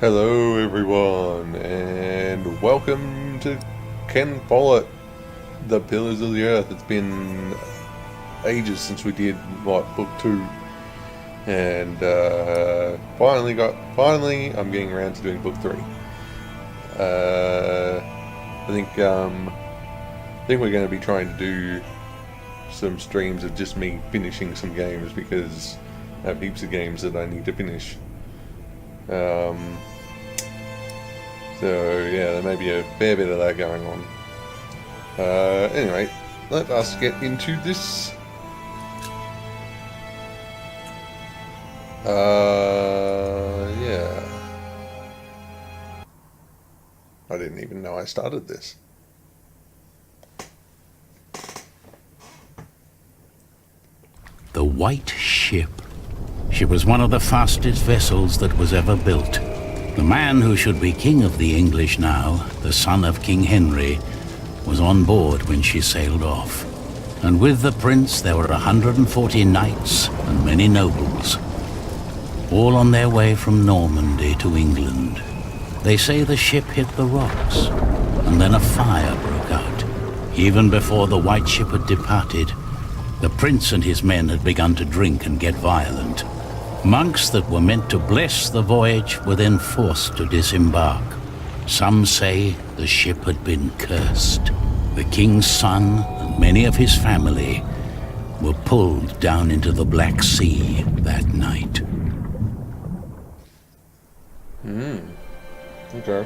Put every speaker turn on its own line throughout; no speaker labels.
Hello everyone, and welcome to Ken Follett, The Pillars of the Earth. It's been ages since we did, book 2, and finally I'm getting around to doing book 3. I think we're going to be trying to do some streams of just me finishing some games, because I have heaps of games that I need to finish. So yeah, there may be a fair bit of that going on. Anyway, let us get into this. Yeah. I didn't even know I started this.
The White Ship. She was one of the fastest vessels that was ever built. The man who should be king of the English now, the son of King Henry, was on board when she sailed off. And with the prince there were 140 knights and many nobles, all on their way from Normandy to England. They say the ship hit the rocks, and then a fire broke out. Even before the White Ship had departed, the prince and his men had begun to drink and get violent. Monks that were meant to bless the voyage were then forced to disembark. Some say the ship had been cursed. The king's son and many of his family were pulled down into the Black Sea that night.
Okay.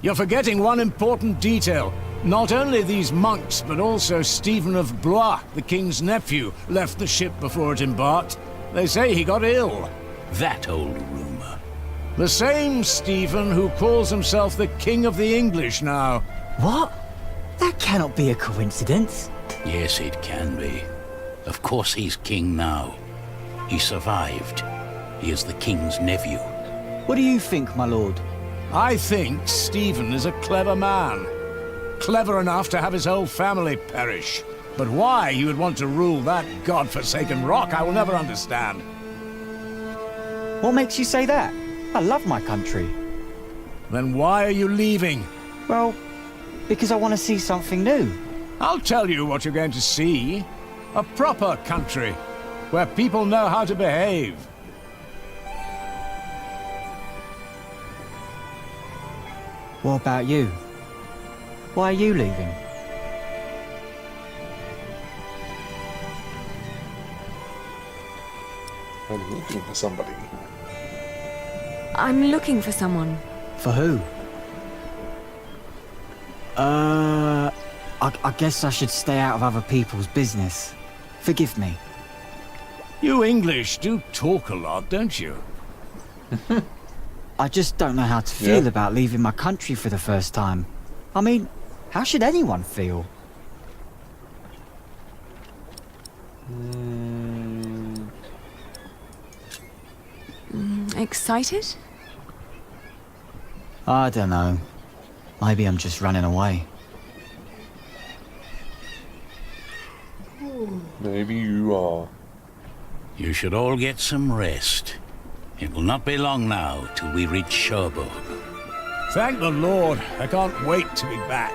You're forgetting one important detail. Not only these monks, but also Stephen of Blois, the king's nephew, left the ship before it embarked. They say he got ill.
That old rumor.
The same Stephen who calls himself the king of the English now.
What? That cannot be a coincidence.
Yes, it can be. Of course he's king now. He survived. He is the king's nephew.
What do you think, my lord?
I think Stephen is a clever man. Clever enough to have his whole family perish. But why he would want to rule that god-forsaken rock, I will never understand.
What makes you say that? I love my country.
Then why are you leaving?
Well, because I want to see something new.
I'll tell you what you're going to see. A proper country, where people know how to behave.
What about you? Why are you leaving?
I'm looking for somebody.
I'm looking for someone.
For who? I guess I should stay out of other people's business. Forgive me.
You English do talk a lot, don't you?
I just don't know how to feel about leaving my country for the first time. I mean, how should anyone feel?
Excited?
I don't know. Maybe I'm just running away.
Maybe you are.
You should all get some rest. It will not be long now till we reach Cherbourg.
Thank the Lord. I can't wait to be back.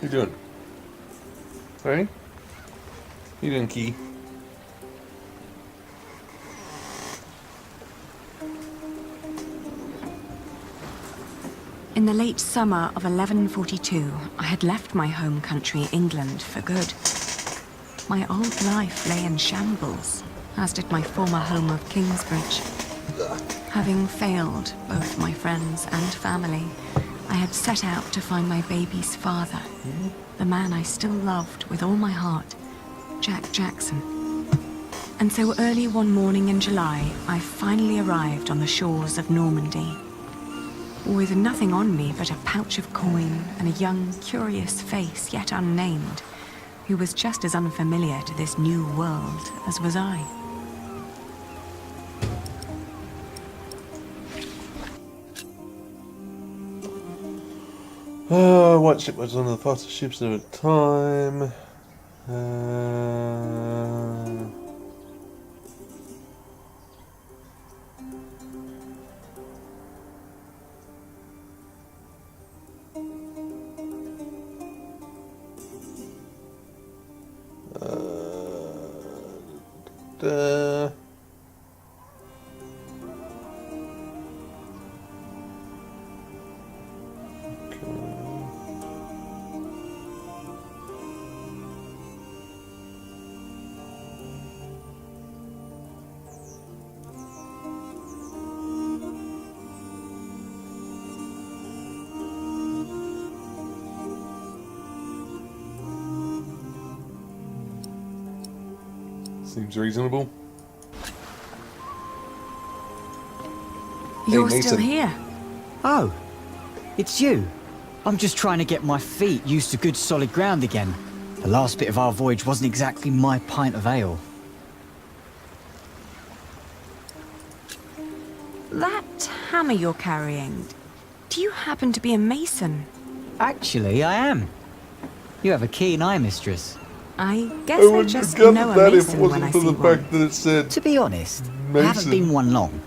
you doing? Hey? You doing, Key?
In the late summer of 1142, I had left my home country, England, for good. My old life lay in shambles, as did my former home of Kingsbridge. Having failed both my friends and family, I had set out to find my baby's father, the man I still loved with all my heart, Jack Jackson. And so early one morning in July, I finally arrived on the shores of Normandy. With nothing on me but a pouch of coin and a young, curious face yet unnamed, who was just as unfamiliar to this new world as was I.
White ship was one of the fastest ships of its time. Seems reasonable.
You're
Hey,
still
Mason.
here?
Oh, it's you. I'm just trying to get my feet used to good solid ground again. The last bit of our voyage wasn't exactly my pint of ale.
That hammer you're carrying, do you happen to be a mason?
Actually, I am. You have a keen eye, mistress.
I guess
I
I
wouldn't
just
have
know
gathered
a
that if it
mason when
wasn't
I
for
see
the
one.
fact that it said
To be honest, I
Mason.
haven't been one long.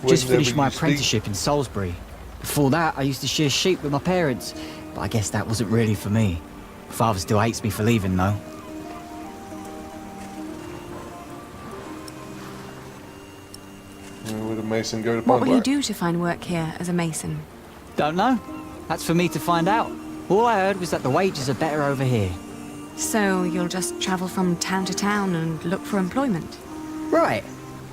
Just
whenever
finished my
you speak.
apprenticeship in Salisbury. Before that, I used to shear sheep with my parents, but I guess that wasn't really for me. Father still hates me for leaving, though.
Where would a mason go to
What
find
will you
work?
do to find work here as a mason?
Don't know. That's for me to find out. All I heard was that the wages are better over here.
So you'll just travel from town to town and look for employment?
Right.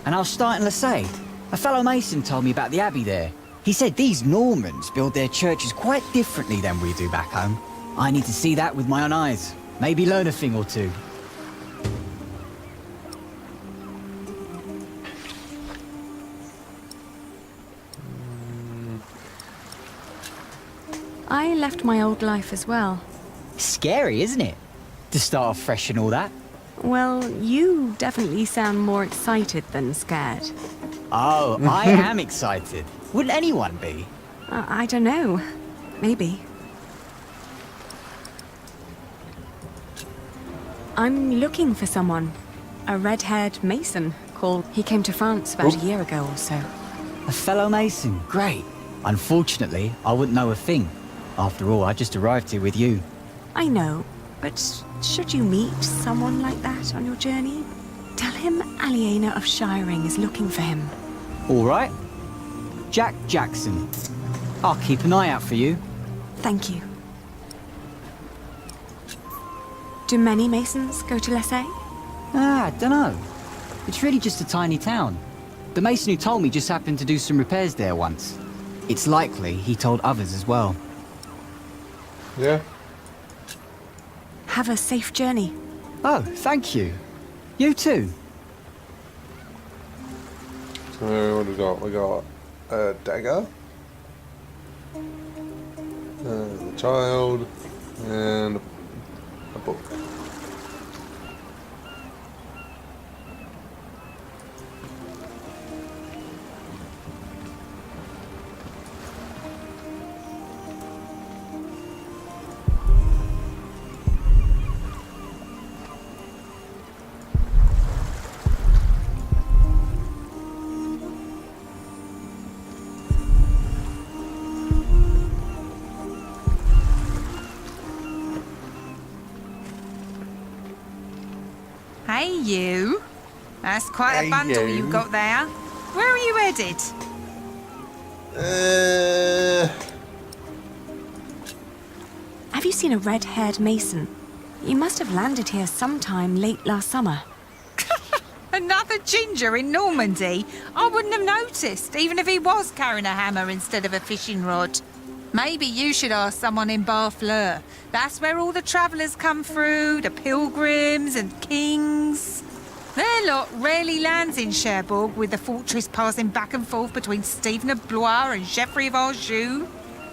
And I was starting to say, a fellow mason told me about the abbey there. He said these Normans build their churches quite differently than we do back home. I need to see that with my own eyes. Maybe learn a thing or two.
I left my old life as well.
Scary, isn't it? To start off fresh and all that.
Well, you definitely sound more excited than scared.
Oh, I am excited. Wouldn't anyone be?
I don't know. Maybe. I'm looking for someone. A red-haired mason called... He came to France about a year ago or so.
A fellow mason, great. Unfortunately, I wouldn't know a thing. After all, I just arrived here with you.
I know, but should you meet someone like that on your journey, tell him Aliena of Shiring is looking for him.
All right. Jack Jackson. I'll keep an eye out for you.
Thank you. Do many masons go to Lessay?
I dunno. It's really just a tiny town. The mason who told me just happened to do some repairs there once. It's likely he told others as well.
Yeah.
Have a safe journey.
Oh, thank you. You too.
So what do we got? We got a dagger, the child, and a book.
Hey, you. That's quite
Hey,
a bundle
you.
you got there. Where are you headed?
Have you seen a red-haired mason? You must have landed here sometime late last summer.
Another ginger in Normandy? I wouldn't have noticed, even if he was carrying a hammer instead of a fishing rod. Maybe you should ask someone in Barfleur. That's where all the travellers come through, the pilgrims and kings. Their lot rarely lands in Cherbourg, with the fortress passing back and forth between Stephen of Blois and Geoffrey of Anjou.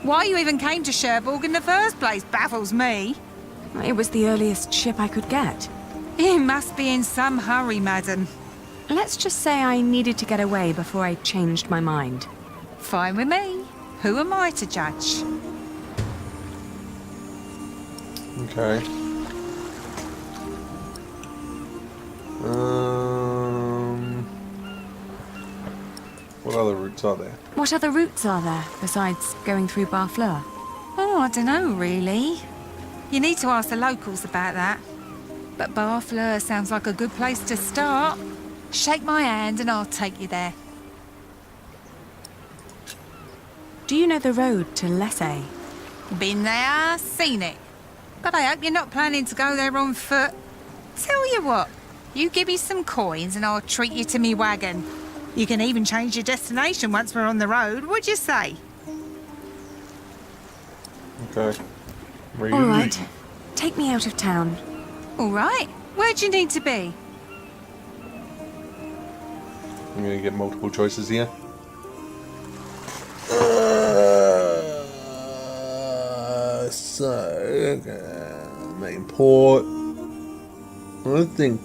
Why you even came to Cherbourg in the first place baffles me.
It was the earliest ship I could get.
You must be in some hurry, madam.
Let's just say I needed to get away before I changed my mind.
Fine with me. Who am I to judge?
Okay. What other routes are there?
What other routes are there besides going through Barfleur?
Oh, I don't know, really. You need to ask the locals about that. But Barfleur sounds like a good place to start. Shake my hand and I'll take you there.
Do you know the road to Lessay?
Been there, seen it. But I hope you're not planning to go there on foot. Tell you what, you give me some coins and I'll treat you to me wagon. You can even change your destination once we're on the road, what'd you say?
Okay. Where
All
you
right.
leading?
Take me out of town.
All right, where'd you need to be?
I'm gonna get multiple choices here. Main port. I think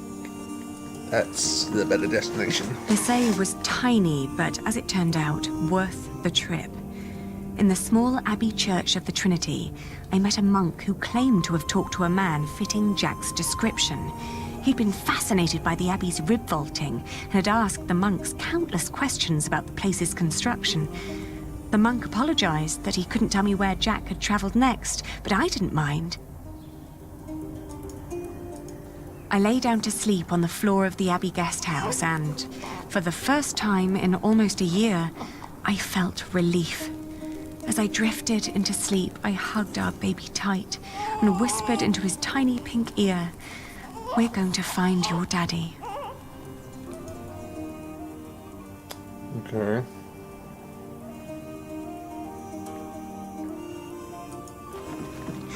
that's the better destination.
Lessay was tiny, but as it turned out, worth the trip. In the small abbey church of the Trinity, I met a monk who claimed to have talked to a man fitting Jack's description. He'd been fascinated by the abbey's rib vaulting and had asked the monks countless questions about the place's construction. The monk apologized that he couldn't tell me where Jack had traveled next, but I didn't mind. I lay down to sleep on the floor of the abbey guest house and, for the first time in almost a year, I felt relief. As I drifted into sleep, I hugged our baby tight and whispered into his tiny pink ear, "We're going to find your daddy."
Okay.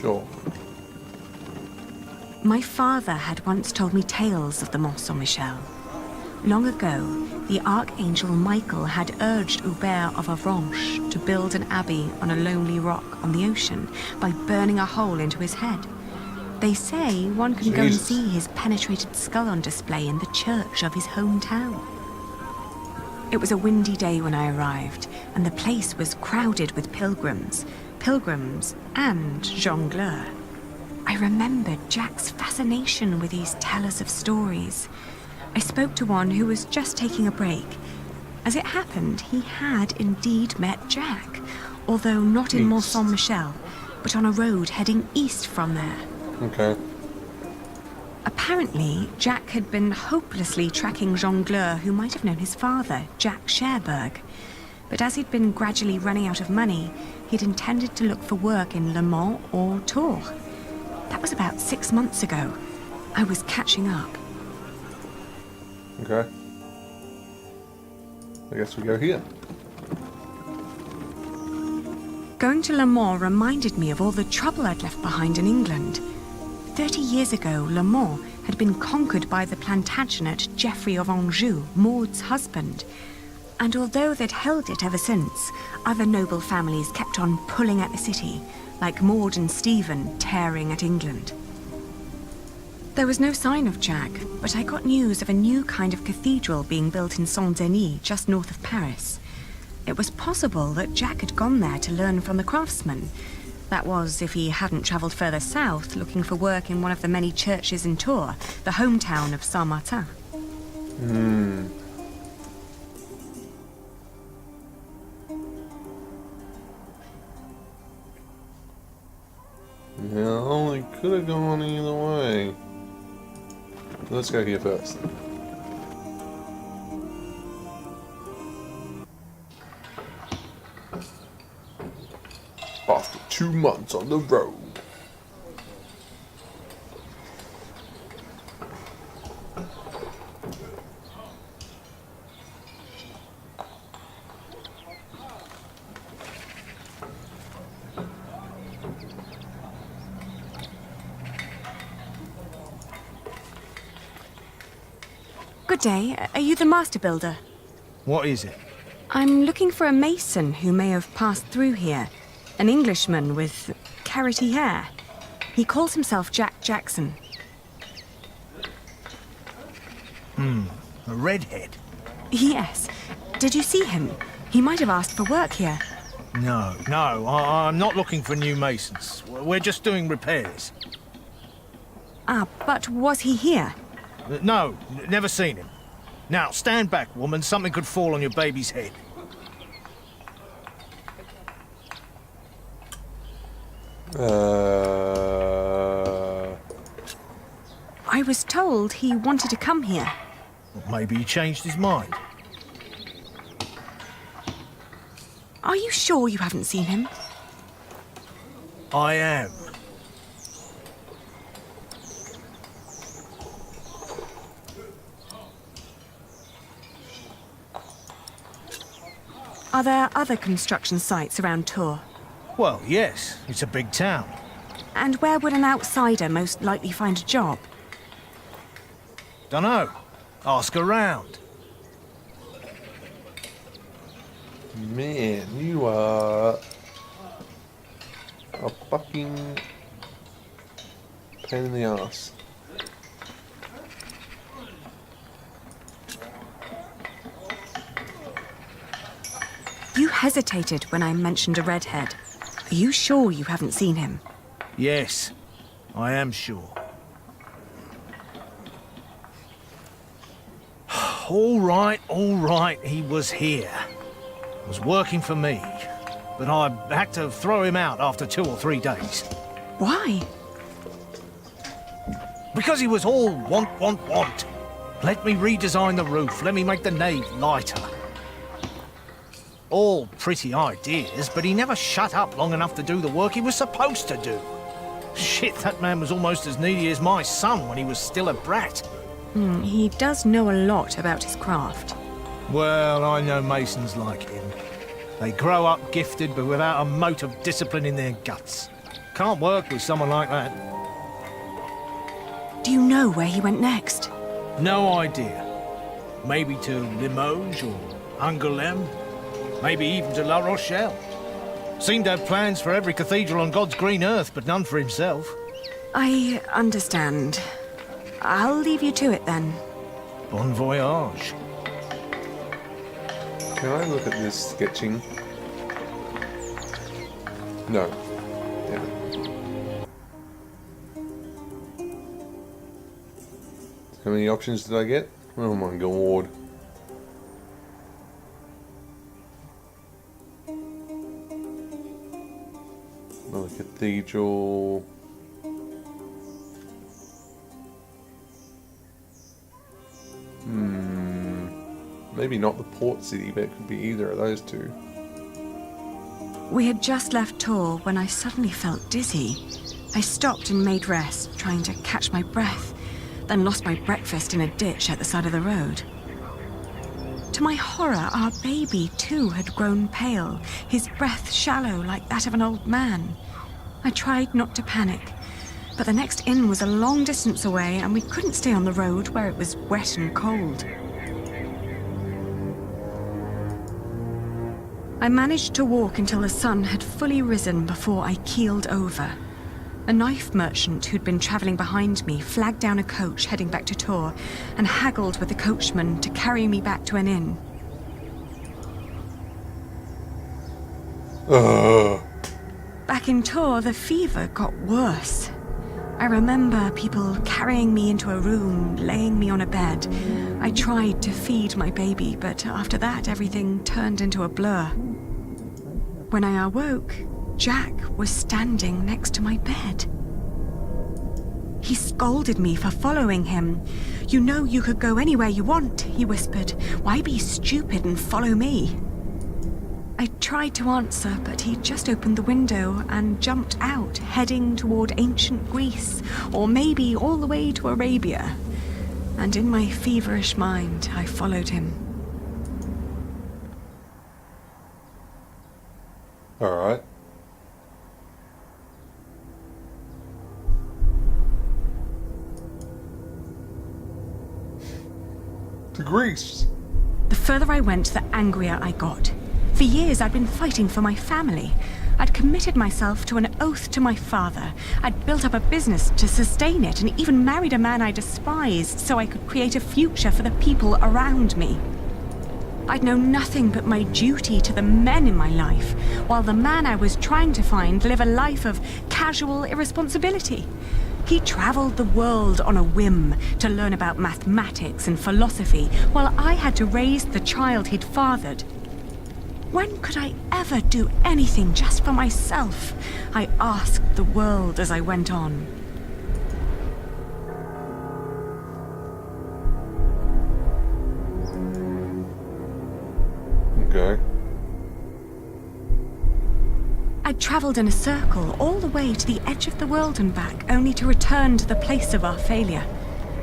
Sure.
My father had once told me tales of the Mont Saint-Michel. Long ago, the Archangel Michael had urged Hubert of Avranches to build an abbey on a lonely rock on the ocean by burning a hole into his head. They say one can go and
Jesus.
see his penetrated skull on display in the church of his hometown. It was a windy day when I arrived, and the place was crowded with pilgrims and jongleurs. I remembered Jack's fascination with these tellers of stories. I spoke to one who was just taking a break. As it happened, he had indeed met Jack, although not in Mont Saint-Michel, but on a road heading east from there.
Okay.
Apparently, Jack had been hopelessly tracking jongleurs who might have known his father, Jack Cherbourg. But as he'd been gradually running out of money, he'd intended to look for work in Le Mans or Tours. That was about 6 months ago. I was catching up.
Okay. I guess we go here.
Going to Le Mans reminded me of all the trouble I'd left behind in England. 30 years ago, Le Mans had been conquered by the Plantagenet Geoffrey of Anjou, Maud's husband. And although they'd held it ever since, other noble families kept on pulling at the city, like Maud and Stephen tearing at England. There was no sign of Jack, but I got news of a new kind of cathedral being built in Saint-Denis, just north of Paris. It was possible that Jack had gone there to learn from the craftsmen. That was, if he hadn't travelled further south, looking for work in one of the many churches in Tours, the hometown of Saint-Martin.
Yeah, only could have gone either way. Let's go here first. After 2 months on the road.
Good day. Are you the master builder?
What is it?
I'm looking for a mason who may have passed through here. An Englishman with carroty hair. He calls himself Jack Jackson.
A redhead?
Yes. Did you see him? He might have asked for work here.
No, I'm not looking for new masons. We're just doing repairs.
Ah, but was he here?
No, never seen him. Now, stand back, woman. Something could fall on your baby's head.
I was told he wanted to come here.
Maybe he changed his mind.
Are you sure you haven't seen him?
I am.
Are there other construction sites around Tours?
Well, yes. It's a big town.
And where would an outsider most likely find a job?
Dunno. Ask around.
Man, you are a fucking pain in the ass.
You hesitated when I mentioned a redhead. Are you sure you haven't seen him?
Yes, I am sure. All right, he was here. Was working for me. But I had to throw him out after 2 or 3 days.
Why?
Because he was all want. Let me redesign the roof, let me make the nave lighter. All pretty ideas, but he never shut up long enough to do the work he was supposed to do. Shit, that man was almost as needy as my son when he was still a brat.
He does know a lot about his craft.
Well, I know masons like him. They grow up gifted, but without a mote of discipline in their guts. Can't work with someone like that.
Do you know where he went next?
No idea. Maybe to Limoges or Angoulême. Maybe even to La Rochelle. Seemed to have plans for every cathedral on God's green earth, but none for himself.
I understand. I'll leave you to it then.
Bon voyage.
Can I look at this sketching? No. Damn it. How many options did I get? Oh my god. Another cathedral. Maybe not the port city, but it could be either of those two.
We had just left Tours when I suddenly felt dizzy. I stopped and made rest, trying to catch my breath, then lost my breakfast in a ditch at the side of the road. To my horror, our baby too had grown pale, his breath shallow like that of an old man. I tried not to panic, but the next inn was a long distance away and we couldn't stay on the road where it was wet and cold. I managed to walk until the sun had fully risen before I keeled over. A knife merchant who'd been travelling behind me flagged down a coach heading back to Tours and haggled with the coachman to carry me back to an inn. Back in Tours, the fever got worse. I remember people carrying me into a room, laying me on a bed. I tried to feed my baby, but after that everything turned into a blur. When I awoke, Jack was standing next to my bed. He scolded me for following him. "You know you could go anywhere you want," he whispered. "Why be stupid and follow me?" I tried to answer, but he just opened the window and jumped out, heading toward ancient Greece, or maybe all the way to Arabia. And in my feverish mind, I followed him.
Alright. To Greece!
The further I went, the angrier I got. For years, I'd been fighting for my family. I'd committed myself to an oath to my father. I'd built up a business to sustain it, and even married a man I despised so I could create a future for the people around me. I'd known nothing but my duty to the men in my life, while the man I was trying to find lived a life of casual irresponsibility. He traveled the world on a whim to learn about mathematics and philosophy, while I had to raise the child he'd fathered. When could I ever do anything just for myself? I asked the world as I went on.
Okay.
I'd traveled in a circle all the way to the edge of the world and back, only to return to the place of our failure.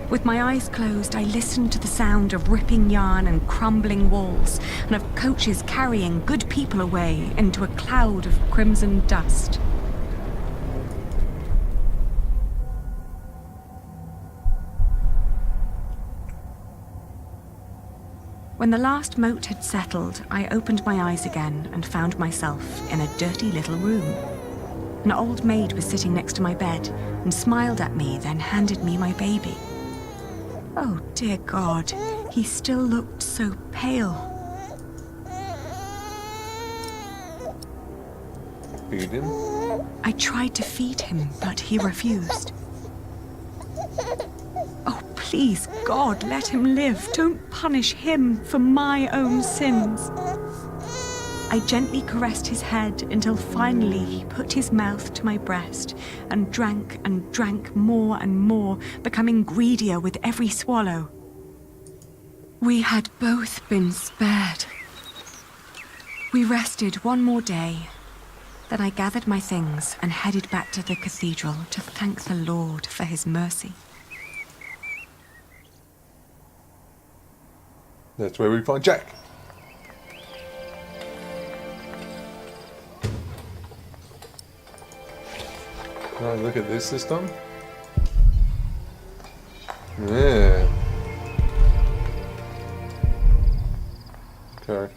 With my eyes closed, I listened to the sound of ripping yarn and crumbling walls, and of coaches carrying good people away into a cloud of crimson dust. When the last moat had settled, I opened my eyes again and found myself in a dirty little room. An old maid was sitting next to my bed and smiled at me, then handed me my baby. Oh, dear God, he still looked so pale.
Feed him?
I tried to feed him, but he refused. Oh, please, God, let him live. Don't punish him for my own sins. I gently caressed his head until finally he put his mouth to my breast and drank more and more, becoming greedier with every swallow. We had both been spared. We rested one more day. Then I gathered my things and headed back to the cathedral to thank the Lord for his mercy.
That's where we find Jack. Right, look at this system. Yeah. Okay.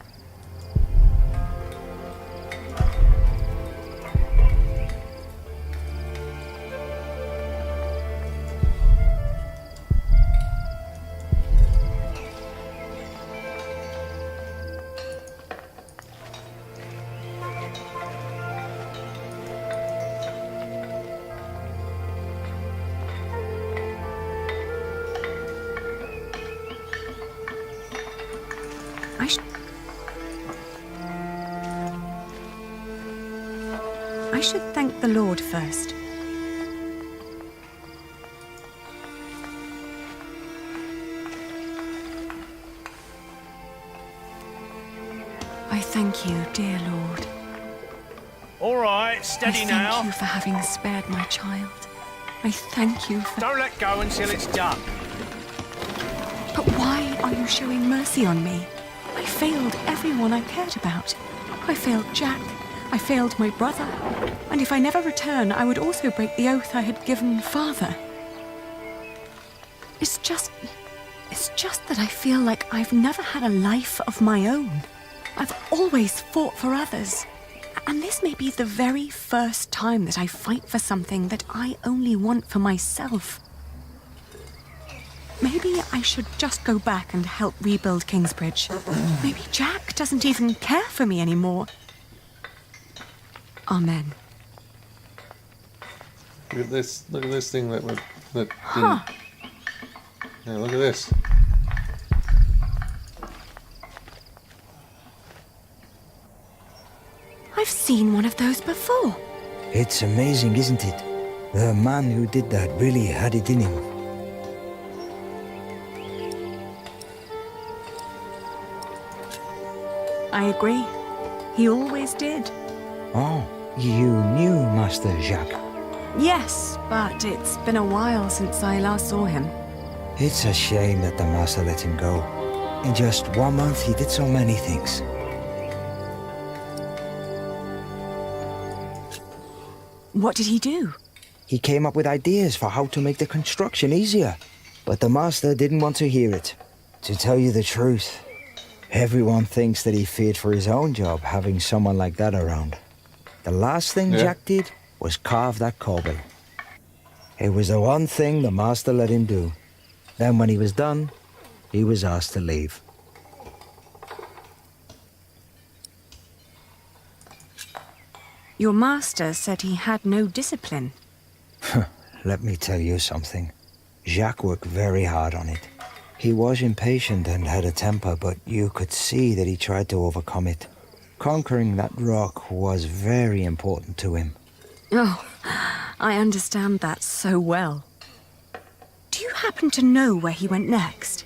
I should thank the Lord first. I thank you, dear Lord.
All right, steady now.
I thank you for having spared my child. I thank you for...
Don't let go until it's done.
But why are you showing mercy on me? I failed everyone I cared about. I failed Jack. I failed my brother. And if I never return, I would also break the oath I had given Father. It's just that I feel like I've never had a life of my own. I've always fought for others. And this may be the very first time that I fight for something that I only want for myself. Maybe I should just go back and help rebuild Kingsbridge. Maybe Jack doesn't even care for me anymore. Amen.
Look at this thing that didn't.
Huh.
Yeah, look at this.
I've seen one of those before.
It's amazing, isn't it? The man who did that really had it in him.
I agree. He always did.
Oh, you knew Master Jacques.
Yes, but it's been a while since I last saw him.
It's a shame that the Master let him go. In just 1 month, he did so many things.
What did he do?
He came up with ideas for how to make the construction easier. But the Master didn't want to hear it. To tell you the truth, everyone thinks that he feared for his own job having someone like that around. The last thing Jack did was carve that corbel. It was the one thing the Master let him do. Then when he was done, he was asked to leave.
Your master said he had no discipline.
Let me tell you something. Jacques worked very hard on it. He was impatient and had a temper, but you could see that he tried to overcome it. Conquering that rock was very important to him.
Oh, I understand that so well. Do you happen to know where he went next?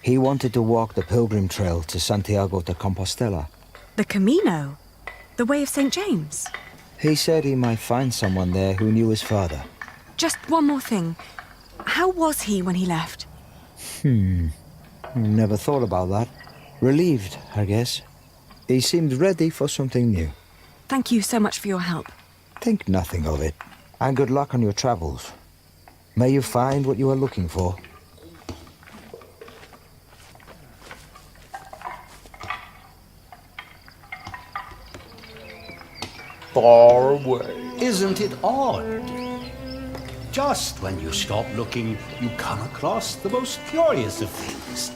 He wanted to walk the pilgrim trail to Santiago de Compostela.
The Camino? The Way of St. James?
He said he might find someone there who knew his father.
Just one more thing. How was he when he left?
Never thought about that. Relieved, I guess. He seemed ready for something new.
Thank you so much for your help.
Think nothing of it. And good luck on your travels. May you find what you are looking for.
Far away.
Isn't it odd? Just when you stop looking, you come across the most curious of things.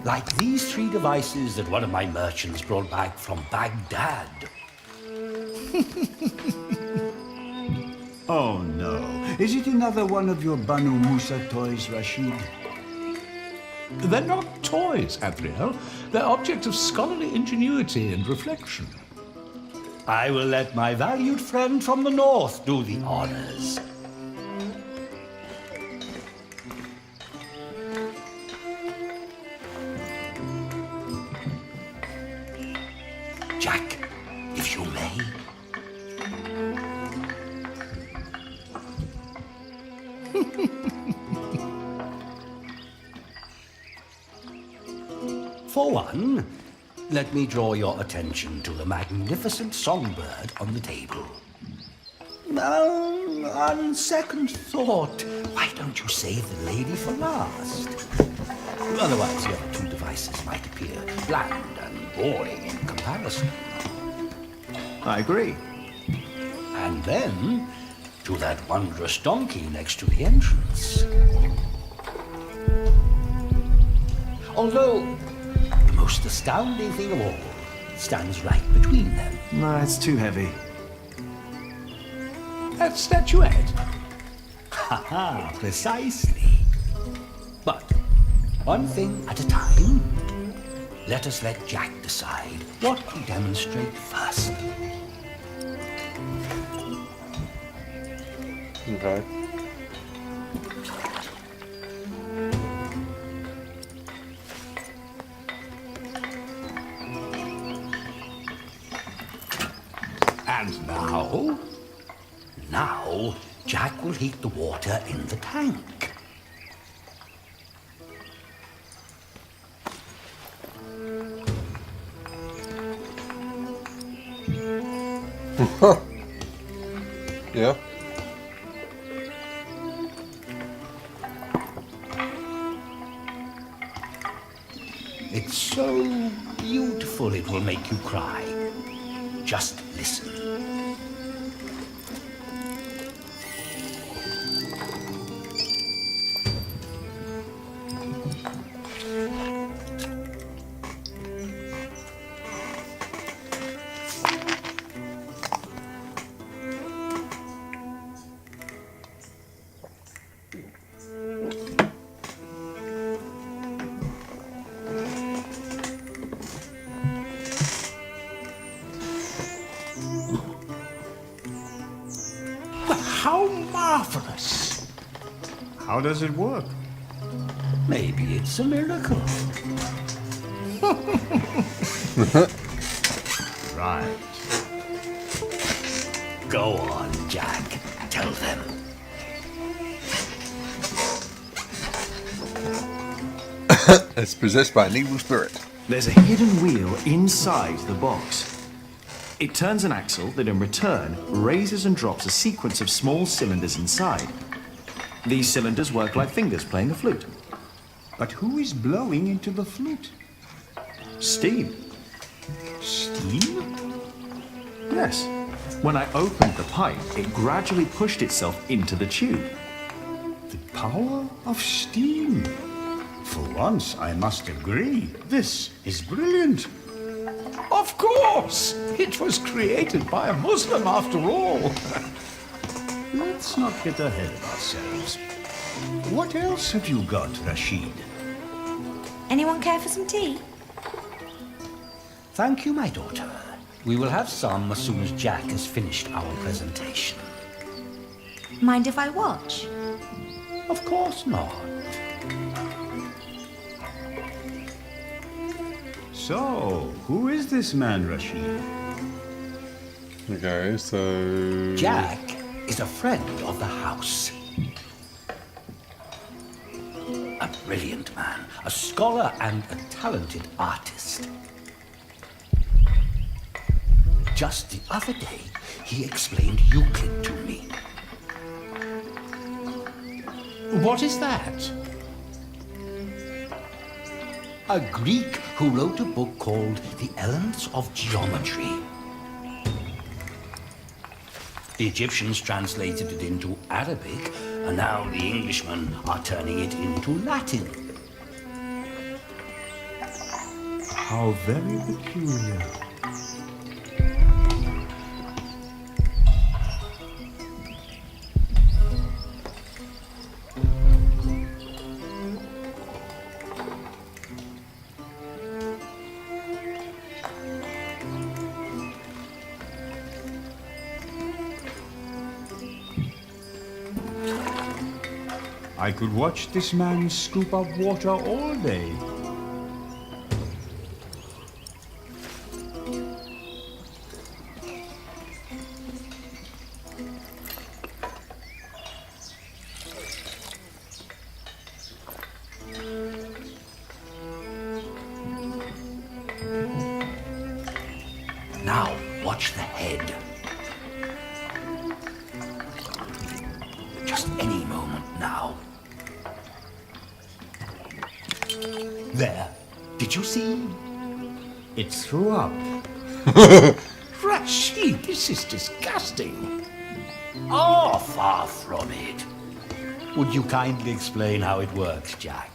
Like these 3 devices that one of my merchants brought back from Baghdad.
Oh no. Is it another one of your Banu Musa toys, Rashid?
They're not toys, Adriel. They're objects of scholarly ingenuity and reflection.
I will let my valued friend from the north do the honors. Jack, if you may. For one, let me draw your attention to the magnificent songbird on the table. On second thought, why don't you save the lady for last? Otherwise, the other 2 devices might appear bland and boring in comparison.
I agree.
And then, to that wondrous donkey next to the entrance. Although, the most astounding thing of all stands right between them.
No, it's too heavy.
That statuette.
Ha-ha, precisely. But, one thing at a time, let us let Jack decide what to demonstrate first.
Okay.
And now? Now, Jack will heat the water in the tank.
Yeah.
It's so beautiful it will make you cry. Just listen.
How does it work?
Maybe it's a miracle.
Right.
Go on, Jack. Tell them.
It's possessed by an evil spirit.
There's a hidden wheel inside the box. It turns an axle that in return raises and drops a sequence of small cylinders inside. These cylinders work like fingers playing a flute.
But who is blowing into the flute?
Steam.
Steam?
Yes. When I opened the pipe, it gradually pushed itself into the tube.
The power of steam. For once, I must agree. This is brilliant.
Of course! It was created by a Muslim after all.
Let's not get ahead of ourselves. What else have you got, Rashid?
Anyone care for some tea?
Thank you, my daughter. We will have some as soon as Jack has finished our presentation.
Mind if I watch?
Of course not.
So, who is this man, Rashid?
Okay, so...
Jack is a friend of the house. A brilliant man, a scholar and a talented artist. Just the other day, he explained Euclid to me.
What is that?
A Greek who wrote a book called The Elements of Geometry. The Egyptians translated it into Arabic, and now the Englishmen are turning it into Latin.
How very peculiar. I could watch this man scoop up water all day.
Now, watch the head. Just any moment now. There. Did you see?
It threw up.
Rashid, this is disgusting.
Oh, far from it. Would you kindly explain how it works, Jack?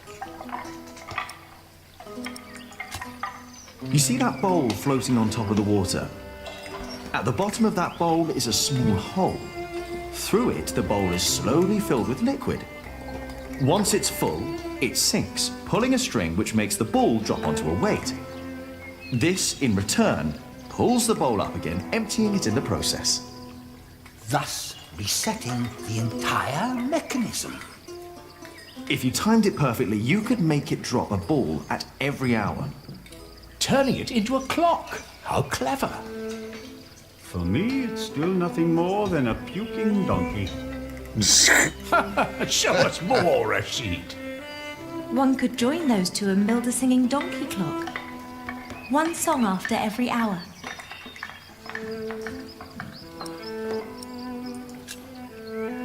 You see that bowl floating on top of the water? At the bottom of that bowl is a small hole. Through it, the bowl is slowly filled with liquid. Once it's full, it sinks, pulling a string which makes the ball drop onto a weight. This, in return, pulls the bowl up again, emptying it in the process.
Thus resetting the entire mechanism.
If you timed it perfectly, you could make it drop a ball at every hour.
Turning it into a clock. How clever.
For me, it's still nothing more than a puking donkey.
Show us more, Rashid.
One could join those two and build a singing donkey clock. One song after every hour.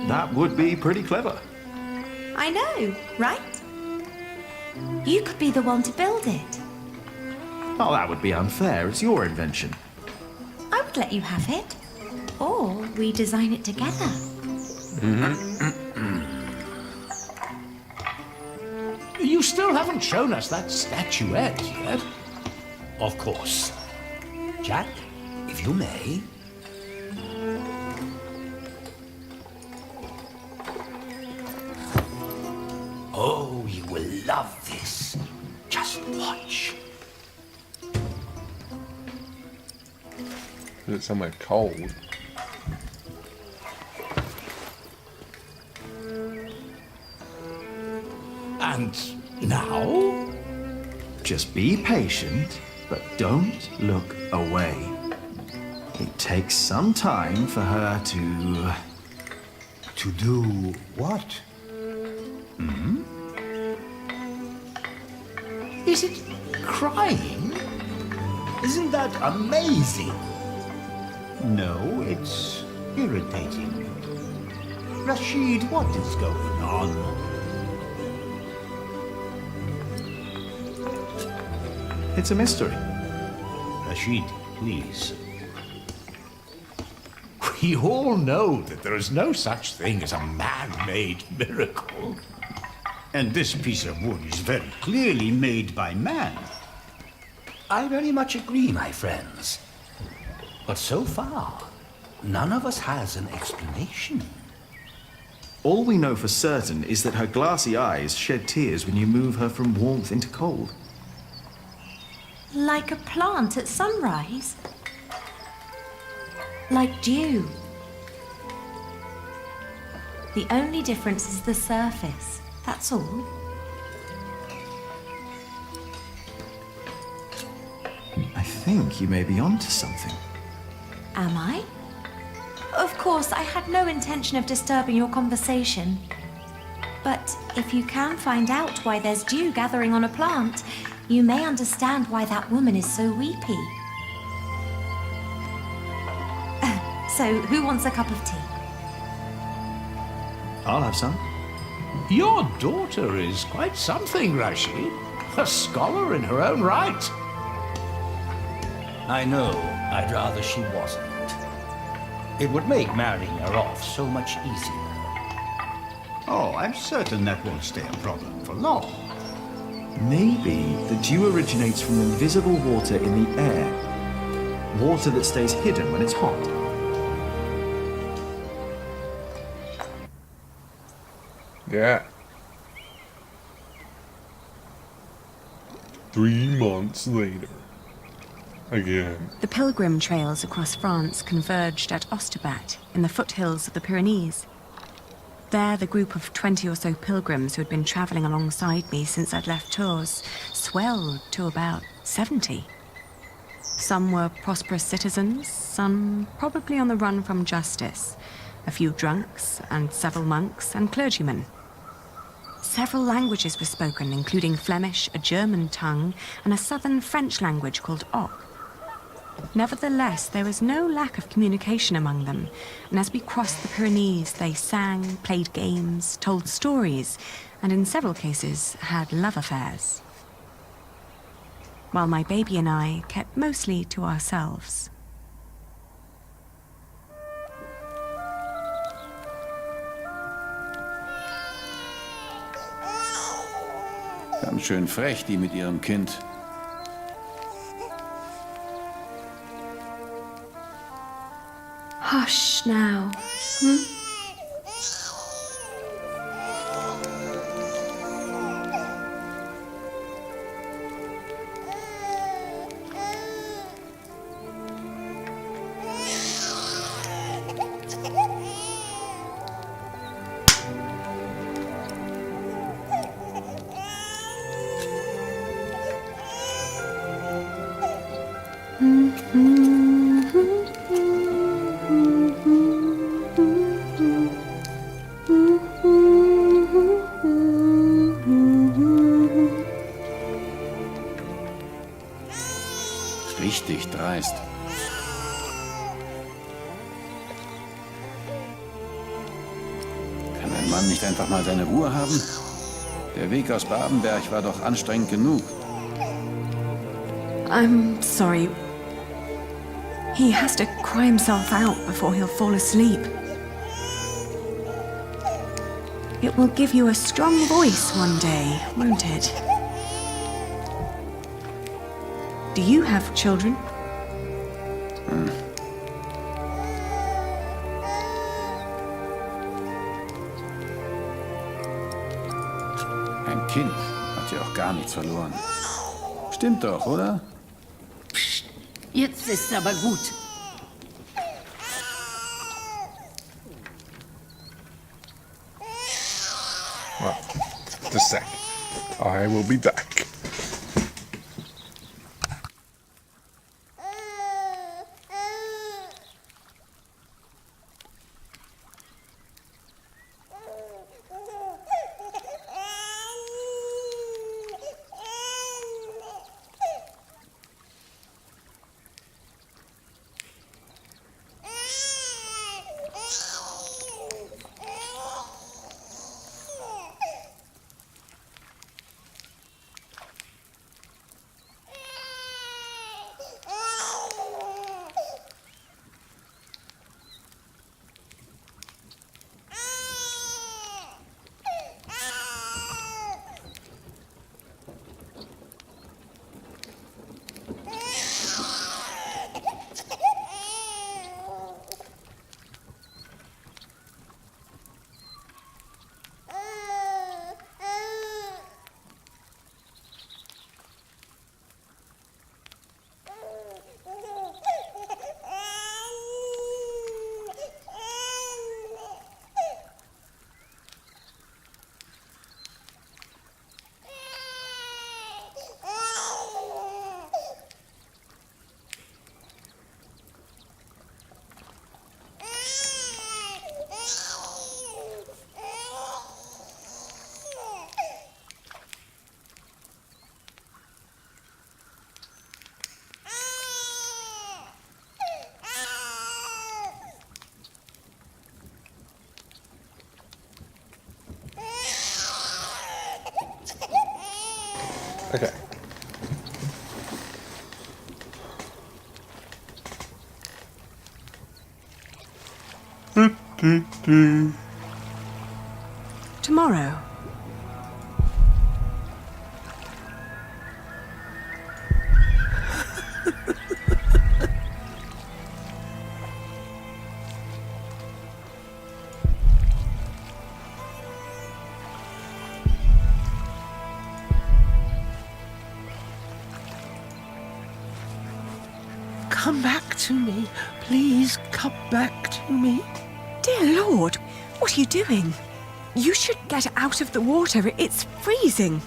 That would be pretty clever.
I know, right? You could be the one to build it.
Oh, that would be unfair. It's your invention.
I would let you have it. Or we design it together.
You still haven't shown us that statuette yet.
Of course. Jack, if you may. Oh, you will love this. Just watch.
Is it somewhere cold?
Now?
Just be patient, but don't look away. It takes some time for her to...
To do what?
Hmm? Is it crying?
Isn't that amazing? No, it's irritating. Rashid, what is going on?
It's a mystery.
Rashid, please.
We all know that there is no such thing as a man-made miracle.
And this piece of wood is very clearly made by man.
I very much agree, my friends. But so far, none of us has an explanation.
All we know for certain is that her glassy eyes shed tears when you move her from warmth into cold.
Like a plant at sunrise? Like dew? The only difference is the surface, that's all.
I think you may be onto something.
Am I? Of course, I had no intention of disturbing your conversation. But if you can find out why there's dew gathering on a plant, you may understand why that woman is so weepy. So, who wants a cup of tea?
I'll have some.
Your daughter is quite something, Rashid. A scholar in her own right.
I know I'd rather she wasn't. It would make marrying her off so much easier.
Oh, I'm certain that won't stay a problem for long.
Maybe the dew originates from invisible water in the air. Water that stays hidden when it's hot.
Yeah. 3 months later. Again.
The pilgrim trails across France converged at Osterbat in the foothills of the Pyrenees. There, the group of 20 or so pilgrims who had been travelling alongside me since I'd left Tours swelled to about 70. Some were prosperous citizens, some probably on the run from justice, a few drunks, and several monks and clergymen. Several languages were spoken, including Flemish, a German tongue, and a southern French language called Oc. Nevertheless, there was no lack of communication among them, and as we crossed the Pyrenees, they sang, played games, told stories, and in several cases had love affairs. While my baby and I kept mostly to ourselves.
Ganz schön frech, die mit ihrem Kind.
Hush now. Hmm?
Richtig dreist. Kann ein Mann nicht einfach mal seine Ruhe haben? Der Weg aus Babenberg war doch anstrengend genug.
I'm sorry. He has to cry himself out before he'll fall asleep. It will give you a strong voice one day, won't it? Do you have children?
Ein Kind hat ja auch gar nichts verloren. Stimmt doch, oder?
Jetzt ist's aber gut.
Well, just a sec. I will be back. Okay.
Tomorrow.
Come back to me. Please come back to me.
Dear Lord, what are you doing? You should get out of the water. It's freezing.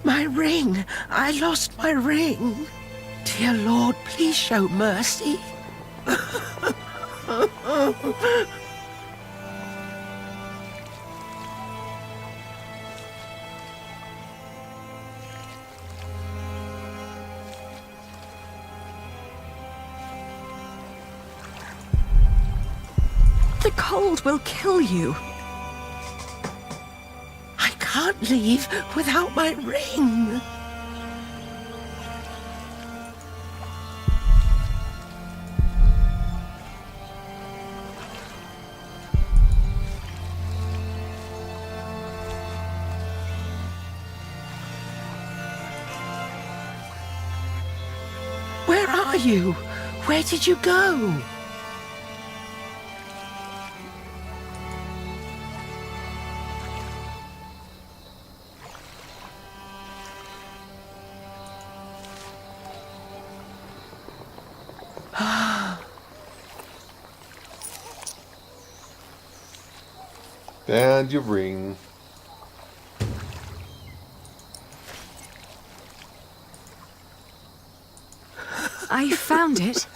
My ring. I lost my ring. Dear Lord, please show mercy.
The cold will kill you.
I can't leave without my ring. Where are you? Where did you go?
And your ring.
I found it.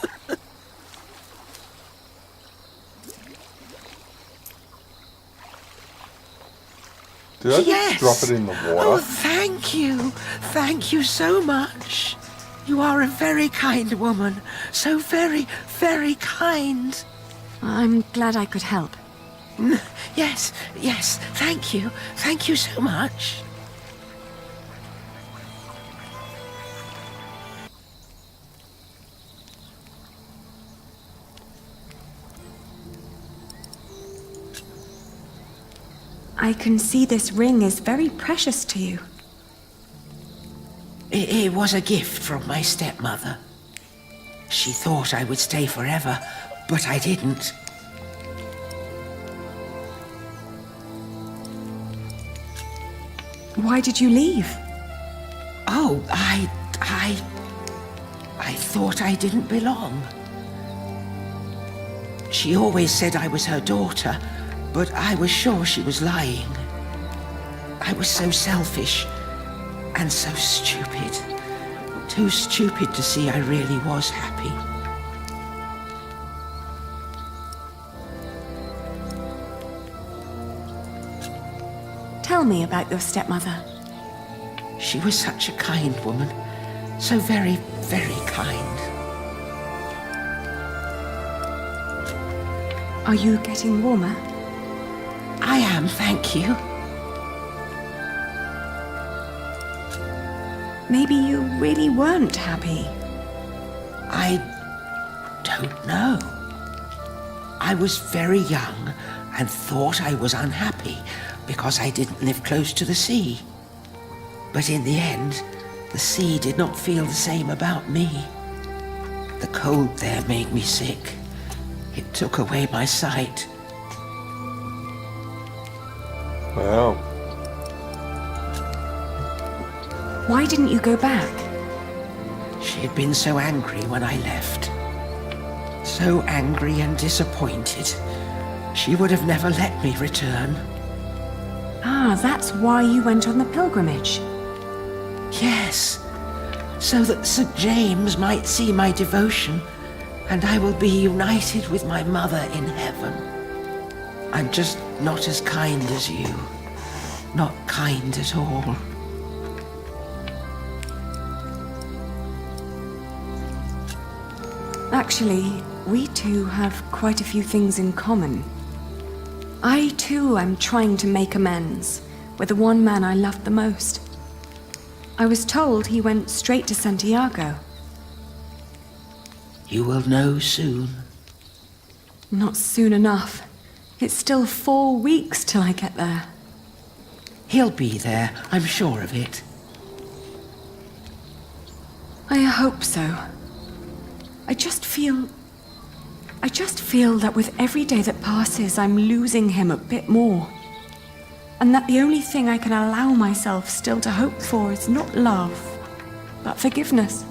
Did I
Yes.
just drop it in the water?
Oh, thank you. Thank you so much. You are a very kind woman. So very, very kind.
I'm glad I could help.
Yes, yes. Thank you. Thank you so much.
I can see this ring is very precious to you.
It was a gift from my stepmother. She thought I would stay forever, but I didn't.
Why did you leave?
Oh, I thought I didn't belong. She always said I was her daughter, but I was sure she was lying. I was so selfish and so stupid. Too stupid to see I really was happy.
Tell me about your stepmother.
She was such a kind woman. So very, very kind.
Are you getting warmer?
I am, thank you.
Maybe you really weren't happy.
I don't know. I was very young and thought I was unhappy because I didn't live close to the sea. But in the end, the sea did not feel the same about me. The cold there made me sick. It took away my sight.
Wow.
Why didn't you go back?
She had been so angry when I left. So angry and disappointed. She would have never let me return.
Ah, that's why you went on the pilgrimage.
Yes, so that St. James might see my devotion, and I will be united with my mother in heaven. I'm just not as kind as you. Not kind at all.
Actually, we two have quite a few things in common. I too am trying to make amends with the one man I loved the most. I was told he went straight to Santiago.
You will know soon.
Not soon enough. It's still 4 weeks till I get there.
He'll be there, I'm sure of it.
I hope so. I just feel that with every day that passes, I'm losing him a bit more. And that the only thing I can allow myself still to hope for is not love, but forgiveness.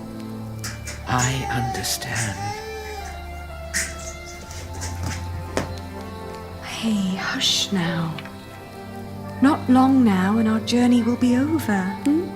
I understand.
Hey, hush now. Not long now and our journey will be over, hmm?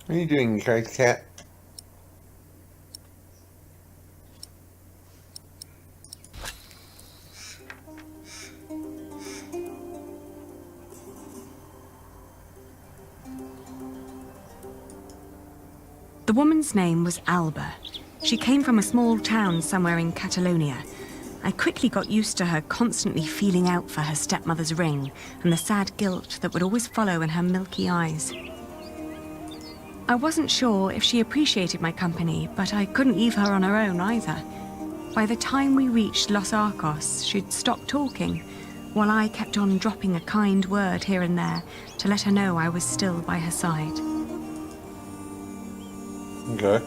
What are you doing, cat?
The woman's name was Alba. She came from a small town somewhere in Catalonia. I quickly got used to her constantly feeling out for her stepmother's ring and the sad guilt that would always follow in her milky eyes. I wasn't sure if she appreciated my company, but I couldn't leave her on her own either. By the time we reached Los Arcos, she'd stopped talking, while I kept on dropping a kind word here and there to let her know I was still by her side.
Okay.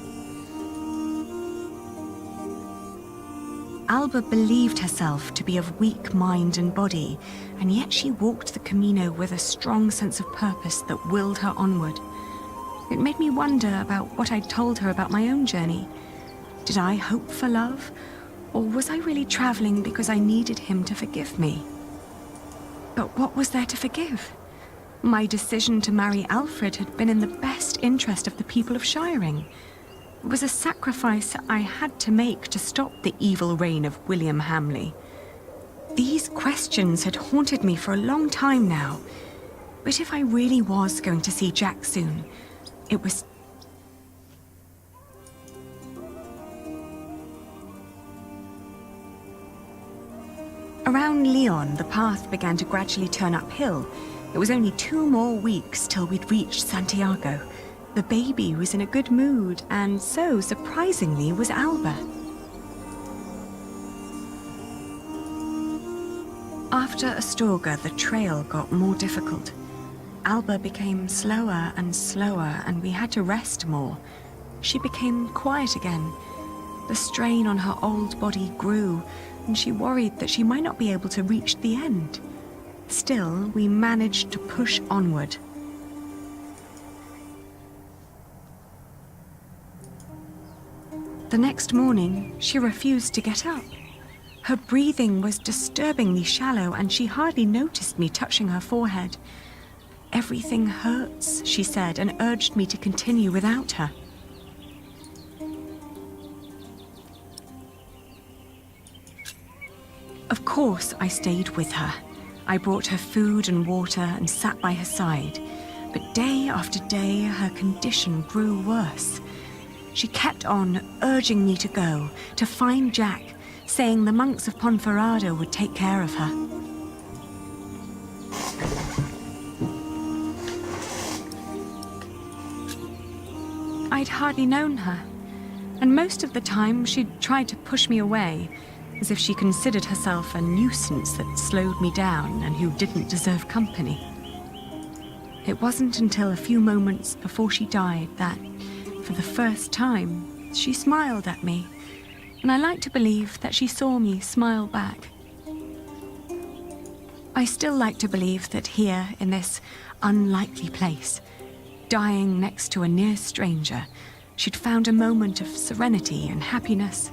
Alba believed herself to be of weak mind and body, and yet she walked the Camino with a strong sense of purpose that willed her onward. It made me wonder about what I'd told her about my own journey. Did I hope for love? Or was I really traveling because I needed him to forgive me? But what was there to forgive? My decision to marry Alfred had been in the best interest of the people of Shiring. It was a sacrifice I had to make to stop the evil reign of William Hamley. These questions had haunted me for a long time now. But if I really was going to see Jack soon, it was... Around Lyon, the path began to gradually turn uphill. It was only 2 more weeks till we'd reached Santiago. The baby was in a good mood, and so, surprisingly, was Alba. After Astorga, the trail got more difficult. Alba became slower and slower, and we had to rest more. She became quiet again. The strain on her old body grew, and she worried that she might not be able to reach the end. Still, we managed to push onward. The next morning, she refused to get up. Her breathing was disturbingly shallow, and she hardly noticed me touching her forehead. Everything hurts, she said, and urged me to continue without her. Of course, I stayed with her. I brought her food and water and sat by her side. But day after day, her condition grew worse. She kept on urging me to go, to find Jack, saying the monks of Ponferrada would take care of her. I'd hardly known her, and most of the time she'd tried to push me away, as if she considered herself a nuisance that slowed me down and who didn't deserve company. It wasn't until a few moments before she died that, for the first time, she smiled at me, and I like to believe that she saw me smile back. I still like to believe that here, in this unlikely place, dying next to a near stranger, she'd found a moment of serenity and happiness.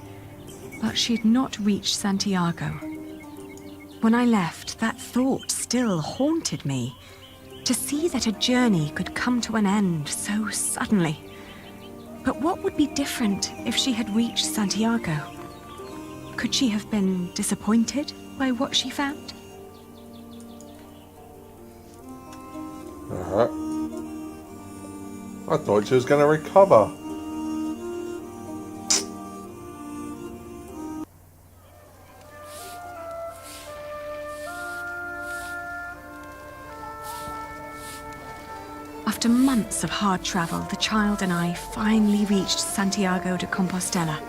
But she had not reached Santiago. When I left, that thought still haunted me. To see that a journey could come to an end so suddenly. But what would be different if she had reached Santiago? Could she have been disappointed by what she found?
I thought she was going to recover.
After months of hard travel, the child and I finally reached Santiago de Compostela.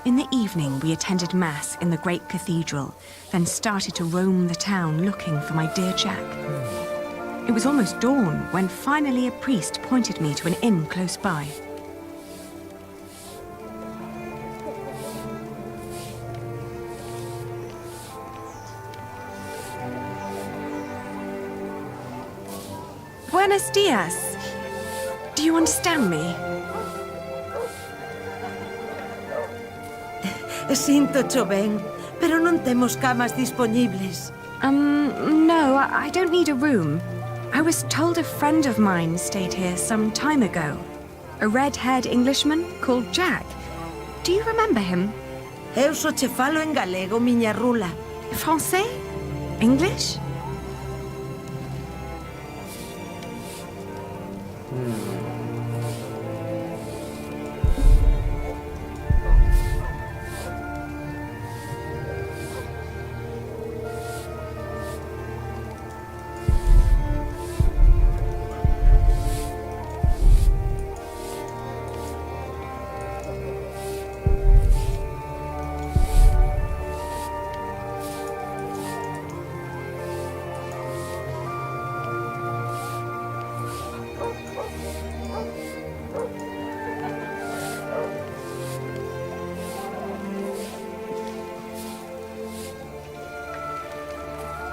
In the evening, we attended Mass in the great cathedral, then started to roam the town looking for my dear Jack. It was almost dawn when finally a priest pointed me to an inn close by. Buenos dias. Do you understand me?
Sinto cho ben, pero non temos camas dispoñibles.
No, I don't need a room. I was told a friend of mine stayed here some time ago. A red-haired Englishman called Jack. Do you remember him?
Eu só che falo en galego, miña rula.
Français? English?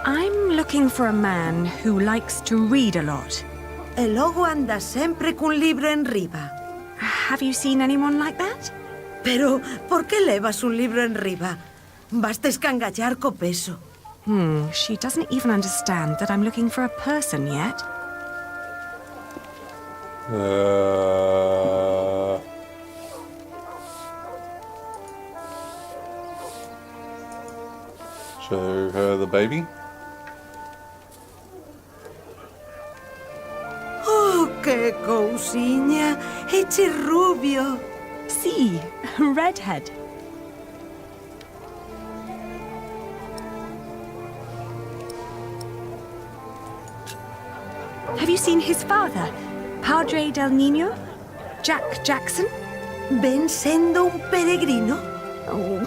I'm looking for a man who likes to read a lot.
E logo anda sempre cun libro en riba.
Have you seen anyone like that?
Pero, por que levas un libro en riba? Basta escangallar co peso.
She doesn't even understand that I'm looking for a person yet.
Show her the baby.
Que cousiña, eche rubio.
Sí, redhead. Have you seen his father, Padre del Niño? Jack Jackson?
Ven sendo un peregrino.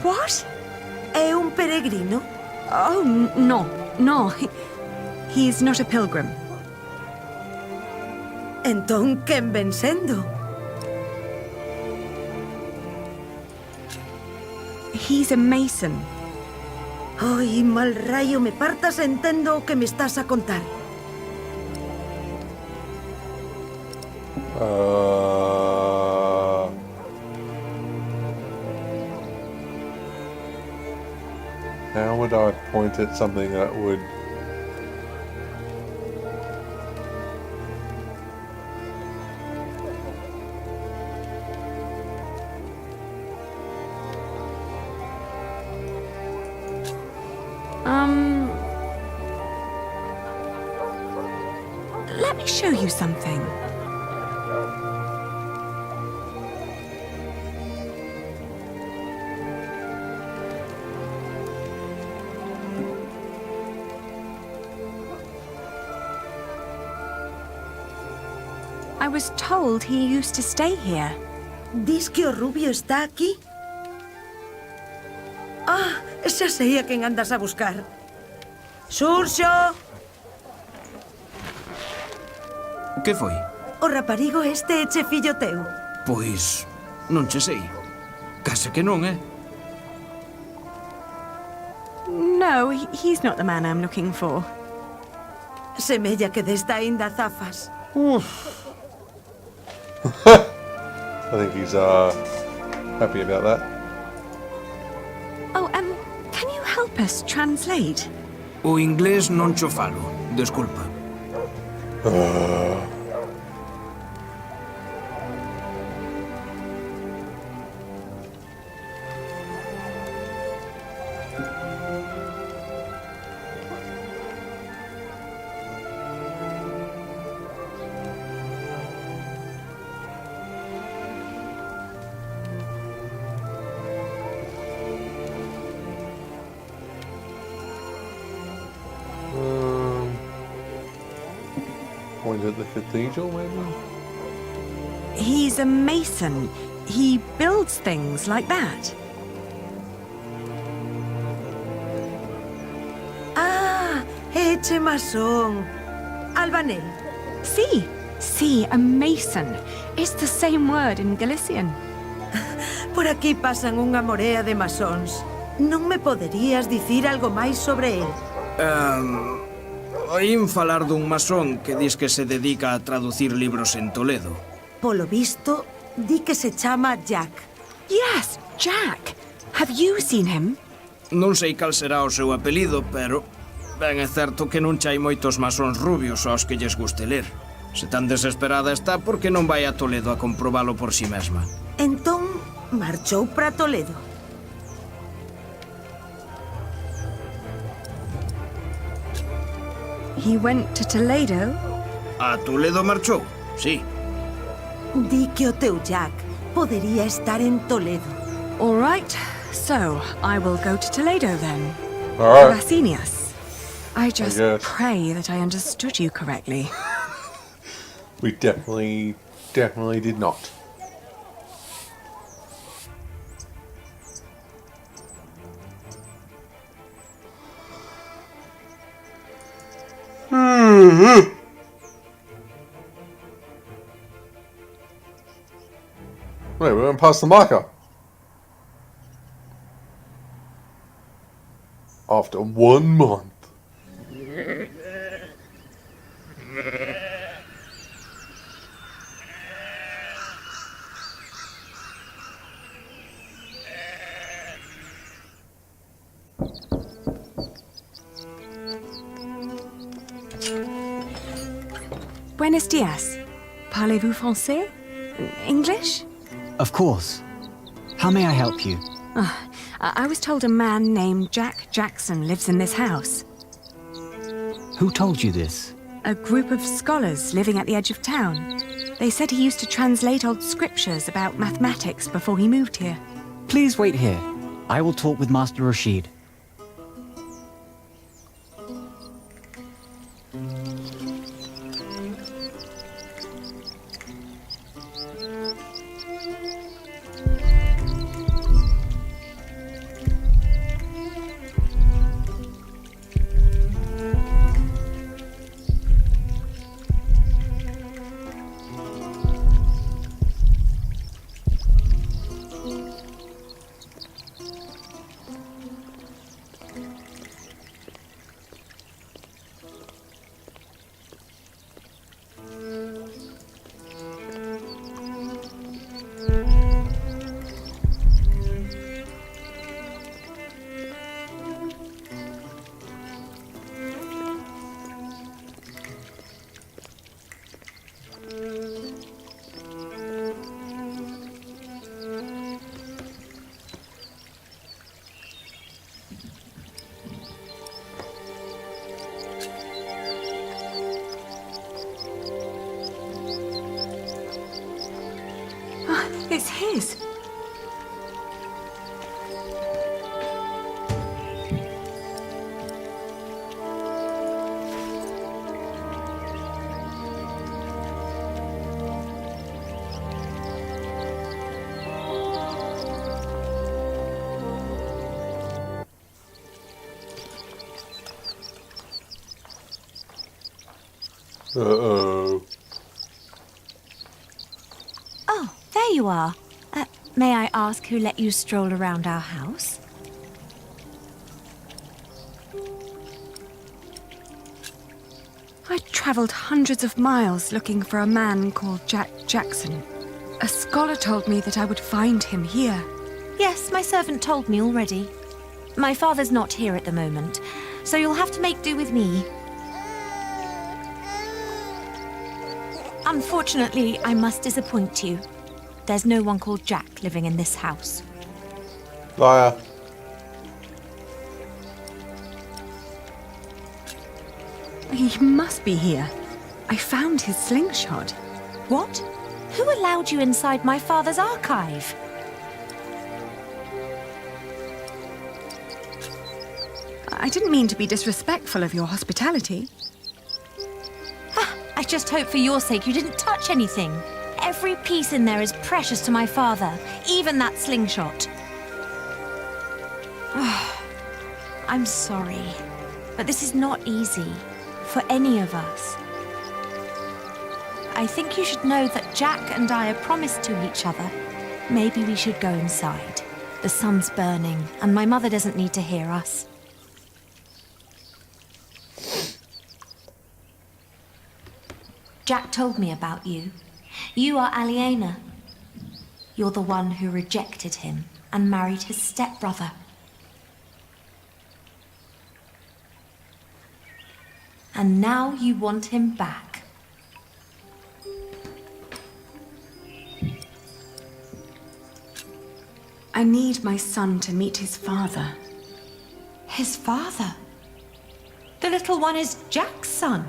What?
É un peregrino?
Oh, no. He's not a pilgrim.
Entón, quen ven sendo?
He's a mason.
Ai, mal rayo me partas entendo o que me estás a contar.
How would I point at something that would...
Let me show you something. I was told he used to stay here.
Dis que o rubio está aquí? Ah, xa sei a quen andas a buscar. Xurxo!
Que foi?
O raparigo este é che fillo teu.
Pois, non che sei. Case que non,
No, he's not the man I'm looking for.
Semella que desta aínda zafas.
I think he's happy about that.
Oh, can you help us translate?
O inglés non cho falo, desculpa.
Point at the cathedral, maybe?
He's a mason. He builds things like that.
Ah, é che masón. Albanel.
Sí, a mason. It's the same word in Galician.
Por aquí pasan unha morea de masóns. Non me poderías dicir algo máis sobre el?
Oín falar dun masón que dis que se dedica a traducir libros en Toledo.
Polo visto, di que se chama Jack.
Yes, Jack. Have you seen him?
Non sei cal será o seu apelido, pero ben é certo que non chai moitos masóns rubios aos que lles guste ler. Se tan desesperada está, por que non vai a Toledo a comprobalo por si mesma?
Entón, marchou para Toledo.
He went to Toledo?
A Toledo marchou, sí.
Di que o teu Jack podería estar en Toledo.
All right, so I will go to Toledo then.
All right.
Vasinius, I just
guess.
pray that I understood you correctly.
We definitely did not. Wait, we went past the marker. After 1 month.
Buenos dias. Parlez-vous français? English?
Of course. How may I help you?
I was told a man named Jack Jackson lives in this house.
Who told you this?
A group of scholars living at the edge of town. They said he used to translate old scriptures about mathematics before he moved here.
Please wait here. I will talk with Master Rashid.
Uh-oh.
Oh, there you are. May I ask who let you stroll around our house?
I travelled hundreds of miles looking for a man called Jack Jackson. A scholar told me that I would find him here.
Yes, my servant told me already. My father's not here at the moment, so you'll have to make do with me. Unfortunately, I must disappoint you. There's no one called Jack living in this house.
Liar.
He must be here. I found his slingshot.
What? Who allowed you inside my father's archive?
I didn't mean to be disrespectful of your hospitality.
I just hope for your sake you didn't touch anything. Every piece in there is precious to my father, even that slingshot. I'm sorry, but this is not easy for any of us. I think you should know that Jack and I are promised to each other. Maybe we should go inside. The sun's burning, and my mother doesn't need to hear us. Jack told me about you. You are Aliena. You're the one who rejected him and married his stepbrother. And now you want him back.
I need my son to meet his father.
His father? The little one is Jack's son.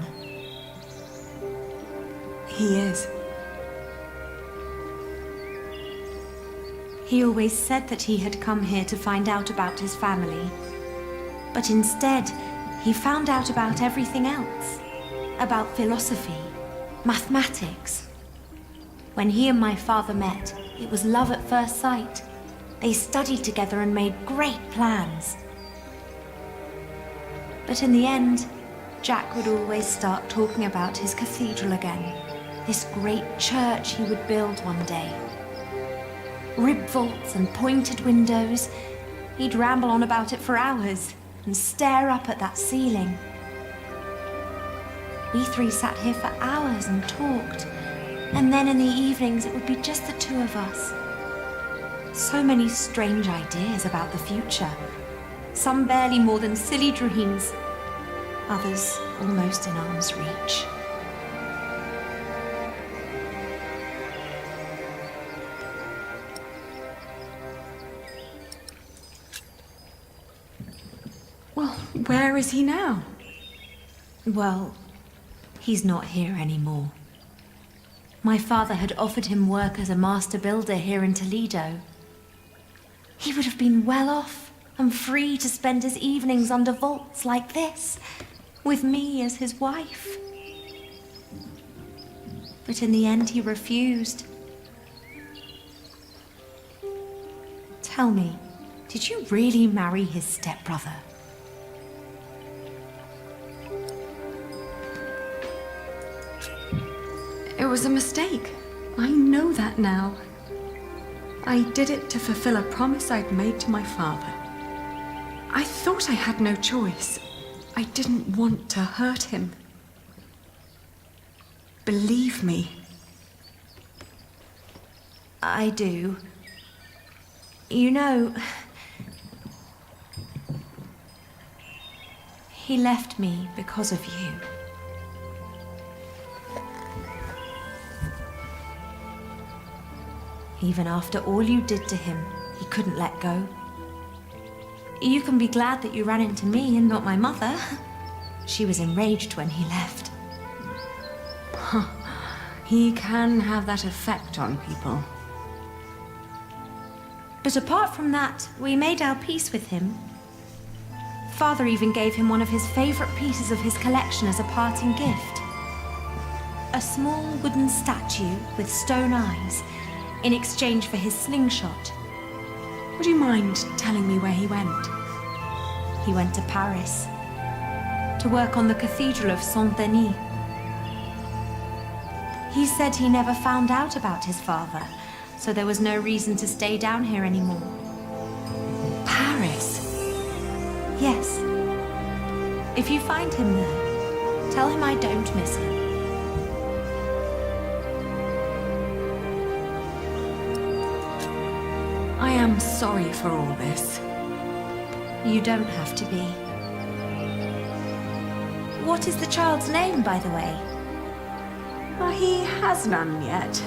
He is.
He always said that he had come here to find out about his family. But instead, he found out about everything else. About philosophy, mathematics. When he and my father met, it was love at first sight. They studied together and made great plans. But in the end, Jack would always start talking about his cathedral again. This great church he would build one day. Rib vaults and pointed windows. He'd ramble on about it for hours and stare up at that ceiling. We three sat here for hours and talked. And then in the evenings, it would be just the two of us. So many strange ideas about the future. Some barely more than silly dreams. Others almost in arm's reach.
Well, where is he now?
Well, he's not here anymore. My father had offered him work as a master builder here in Toledo. He would have been well off and free to spend his evenings under vaults like this, with me as his wife. But in the end, he refused. Tell me, did you really marry his stepbrother?
It was a mistake. I know that now. I did it to fulfill a promise I'd made to my father. I thought I had no choice. I didn't want to hurt him. Believe me.
I do. You know, he left me because of you. Even after all you did to him, he couldn't let go. You can be glad that you ran into me and not my mother. She was enraged when he left.
He can have that effect on people.
But apart from that, we made our peace with him. Father even gave him one of his favorite pieces of his collection as a parting gift. A small wooden statue with stone eyes, in exchange for his slingshot.
Would you mind telling me where he went?
He went to Paris to work on the Cathedral of Saint-Denis. He said he never found out about his father, so there was no reason to stay down here anymore.
Paris?
Yes. If you find him there, tell him I don't miss him.
I am sorry for all this.
You don't have to be. What is the child's name, by the way?
He has none yet.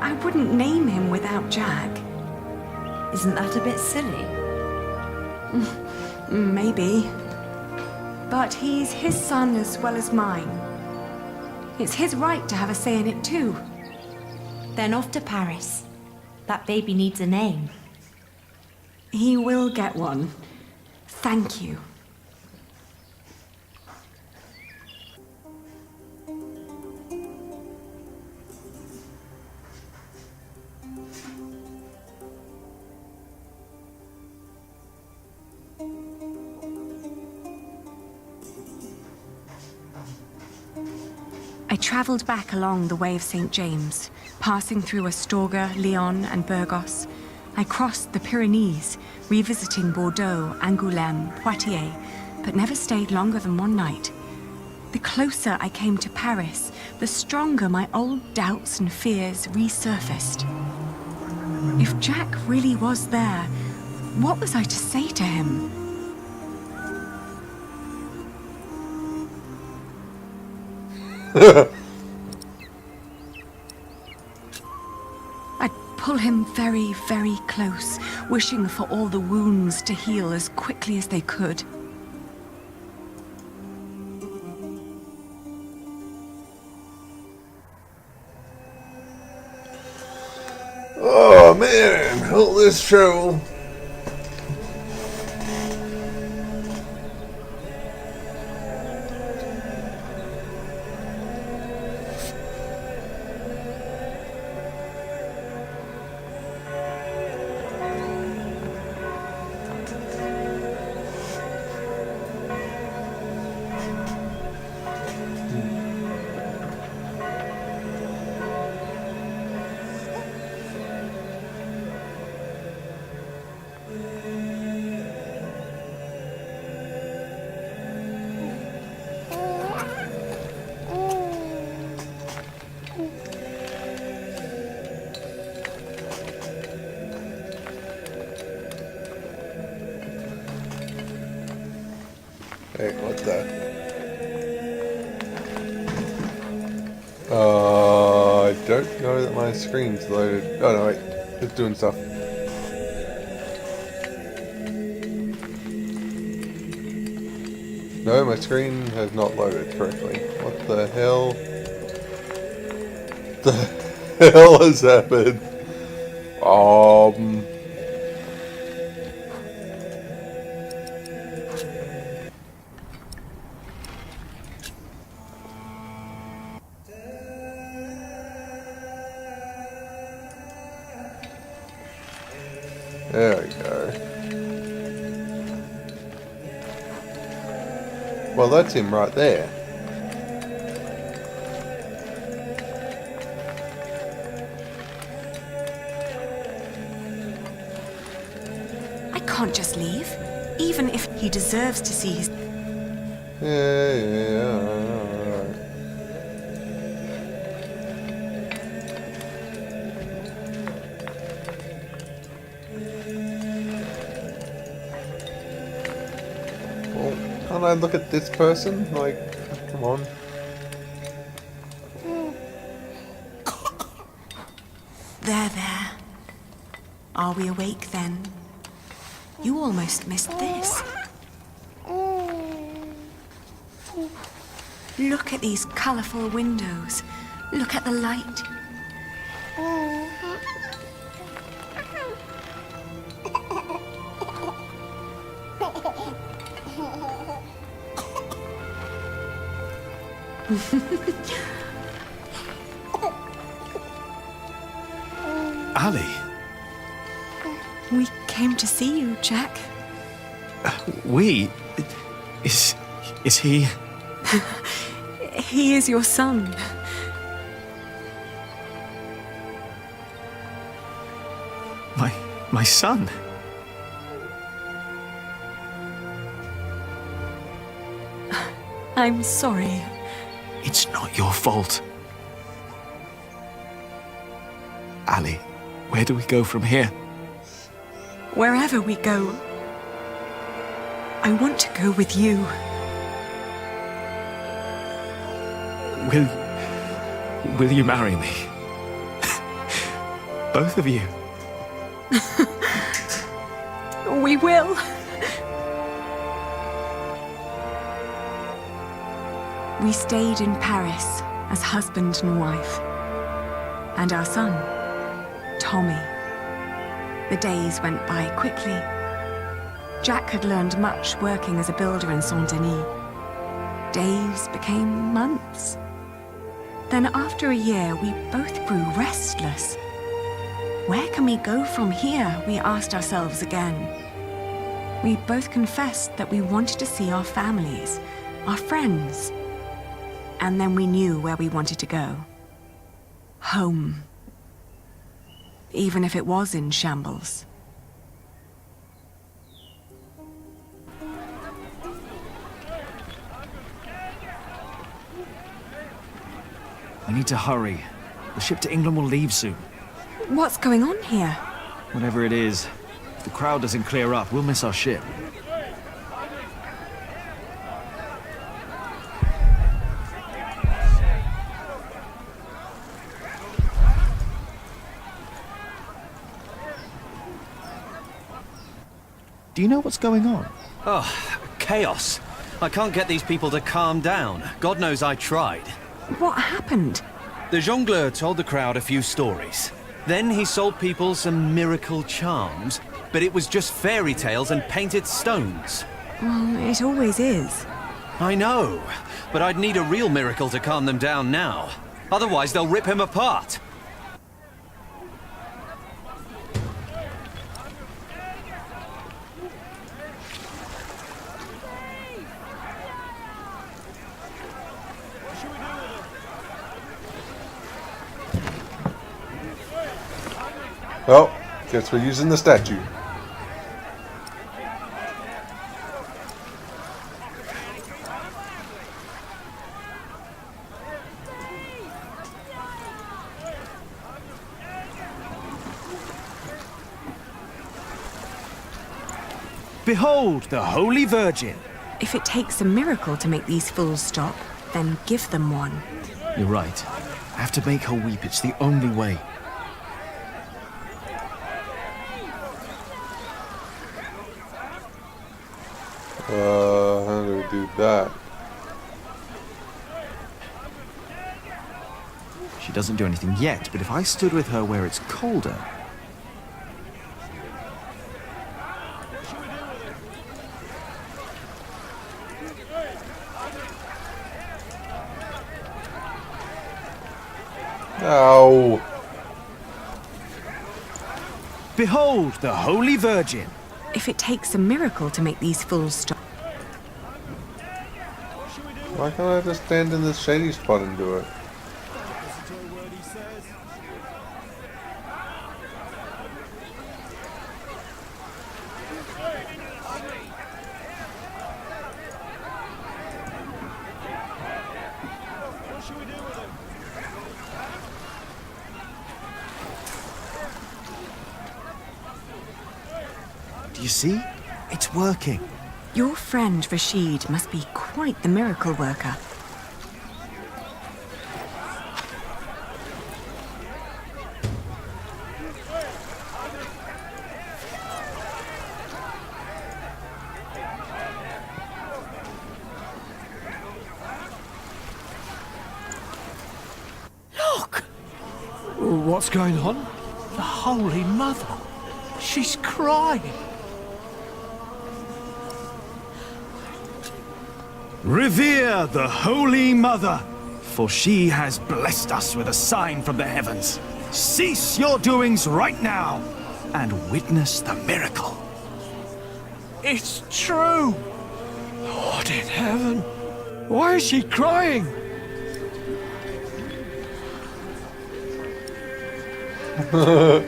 I wouldn't name him without Jack.
Isn't that a bit silly?
Maybe. But he's his son as well as mine. It's his right to have a say in it too.
Then off to Paris. That baby needs a name.
He will get one. Thank you. I travelled back along the Way of St. James, passing through Astorga, Lyon, and Burgos. I crossed the Pyrenees, revisiting Bordeaux, Angoulême, Poitiers, but never stayed longer than one night. The closer I came to Paris, the stronger my old doubts and fears resurfaced. If Jack really was there, what was I to say to him? I'd pull him very, very close, wishing for all the wounds to heal as quickly as they could.
Oh man, all this trouble. Hey, what the? I don't know that my screen's loaded. Oh no, wait. It's doing stuff. No, my screen has not loaded correctly. What the hell? The hell has happened? There we go. Well, that's him right there.
I can't just leave, even if he deserves to see his...
Yeah, alright. Well, can't I look at this person? Like, come on.
There. Are we awake then? You almost missed this. Look at these colourful windows. Look at the light.
Ali.
We came to see you, Jack.
We? Is he?
He is your son.
My son.
I'm sorry.
It's not your fault. Ali, where do we go from here?
Wherever we go, I want to go with you.
Will you marry me? Both of you.
We will. We stayed in Paris as husband and wife. And our son, Tommy. The days went by quickly. Jack had learned much working as a builder in Saint-Denis. Days became months. Then after a year, we both grew restless. Where can we go from here, we asked ourselves again. We both confessed that we wanted to see our families, our friends. And then we knew where we wanted to go. Home. Even if it was in shambles.
We need to hurry. The ship to England will leave soon.
What's going on here?
Whatever it is, if the crowd doesn't clear up, we'll miss our ship. Do you know what's going on?
Oh, chaos. I can't get these people to calm down. God knows I tried.
What happened?
The jongleur told the crowd a few stories. Then he sold people some miracle charms, but it was just fairy tales and painted stones.
Well, it always is.
I know, but I'd need a real miracle to calm them down now. Otherwise, they'll rip him apart.
Well, guess we're using the statue.
Behold the Holy Virgin.
If it takes a miracle to make these fools stop, then give them one.
You're right. I have to make her weep. It's the only way.
How do we do that?
She doesn't do anything yet, but if I stood with her where it's colder...
Ow.
Behold the Holy Virgin.
If it takes a miracle to make these fools stop.
Why can't I just stand in this shady spot and do it?
Do you see? It's working.
Your friend Rashid must be quite the miracle worker.
Look! What's going on? The Holy Mother. She's crying.
Revere the Holy Mother, for she has blessed us with a sign from the heavens. Cease your doings right now and witness the miracle.
It's true. Lord in heaven. Why is she crying?
Good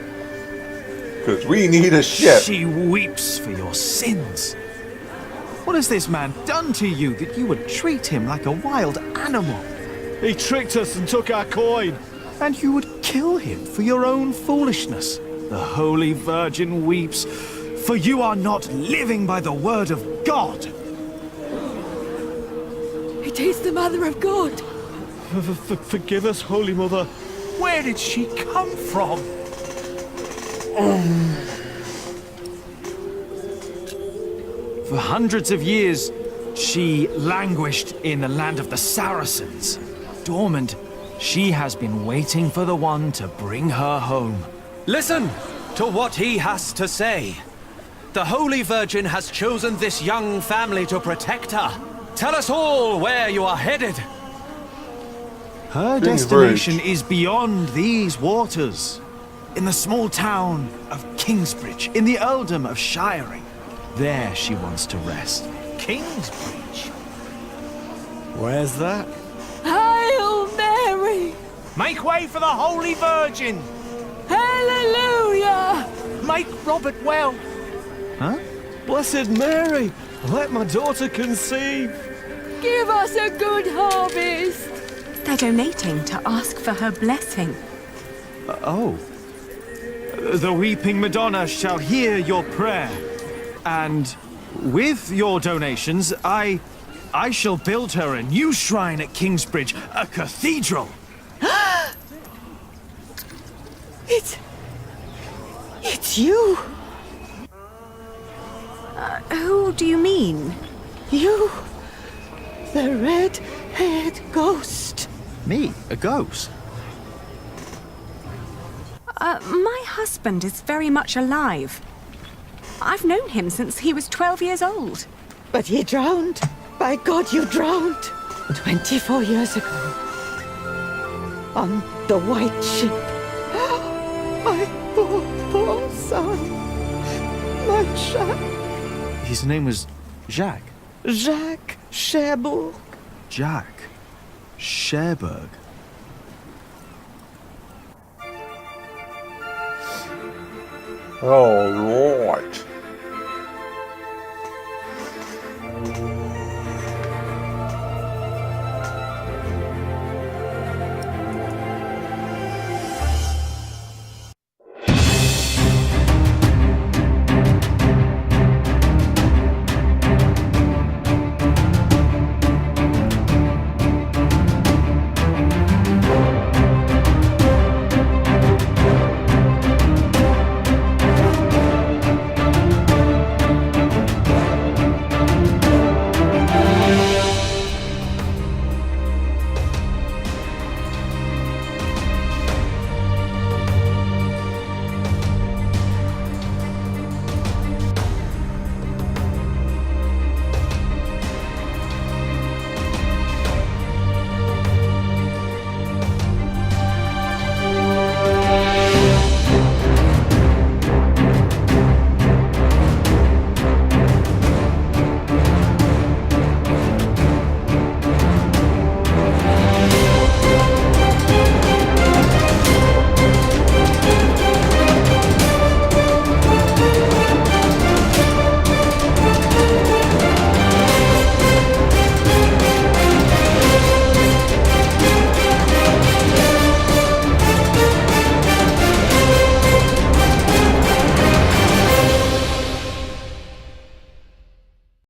Because we need a ship.
She weeps for your sins. What has this man done to you that you would treat him like a wild animal?
He tricked us and took our coin.
And you would kill him for your own foolishness. The Holy Virgin weeps, for you are not living by the word of God.
It is the Mother of God.
Forgive us, Holy Mother.
Where did she come from? For hundreds of years, she languished in the land of the Saracens. Dormant, she has been waiting for the one to bring her home.
Listen to what he has to say. The Holy Virgin has chosen this young family to protect her. Tell us all where you are headed.
Her destination is beyond these waters. In the small town of Kingsbridge, in the earldom of Shiring. There she wants to rest.
Kingsbridge? Where's that?
Hail Mary!
Make way for the Holy Virgin!
Hallelujah!
Make Robert well!
Huh?
Blessed Mary, let my daughter conceive!
Give us a good harvest!
They're donating to ask for her blessing.
Oh. The Weeping Madonna shall hear your prayer. And with your donations, I shall build her a new shrine at Kingsbridge, a cathedral.
It's you.
Who do you mean?
You. The red-haired ghost.
Me? A ghost?
My husband is very much alive. I've known him since he was 12 years old.
But he drowned. By God, you drowned. 24 years ago. On the White Ship. My poor son. My Jacques.
His name was Jacques.
Jacques Cherbourg.
Jacques Cherbourg.
All right.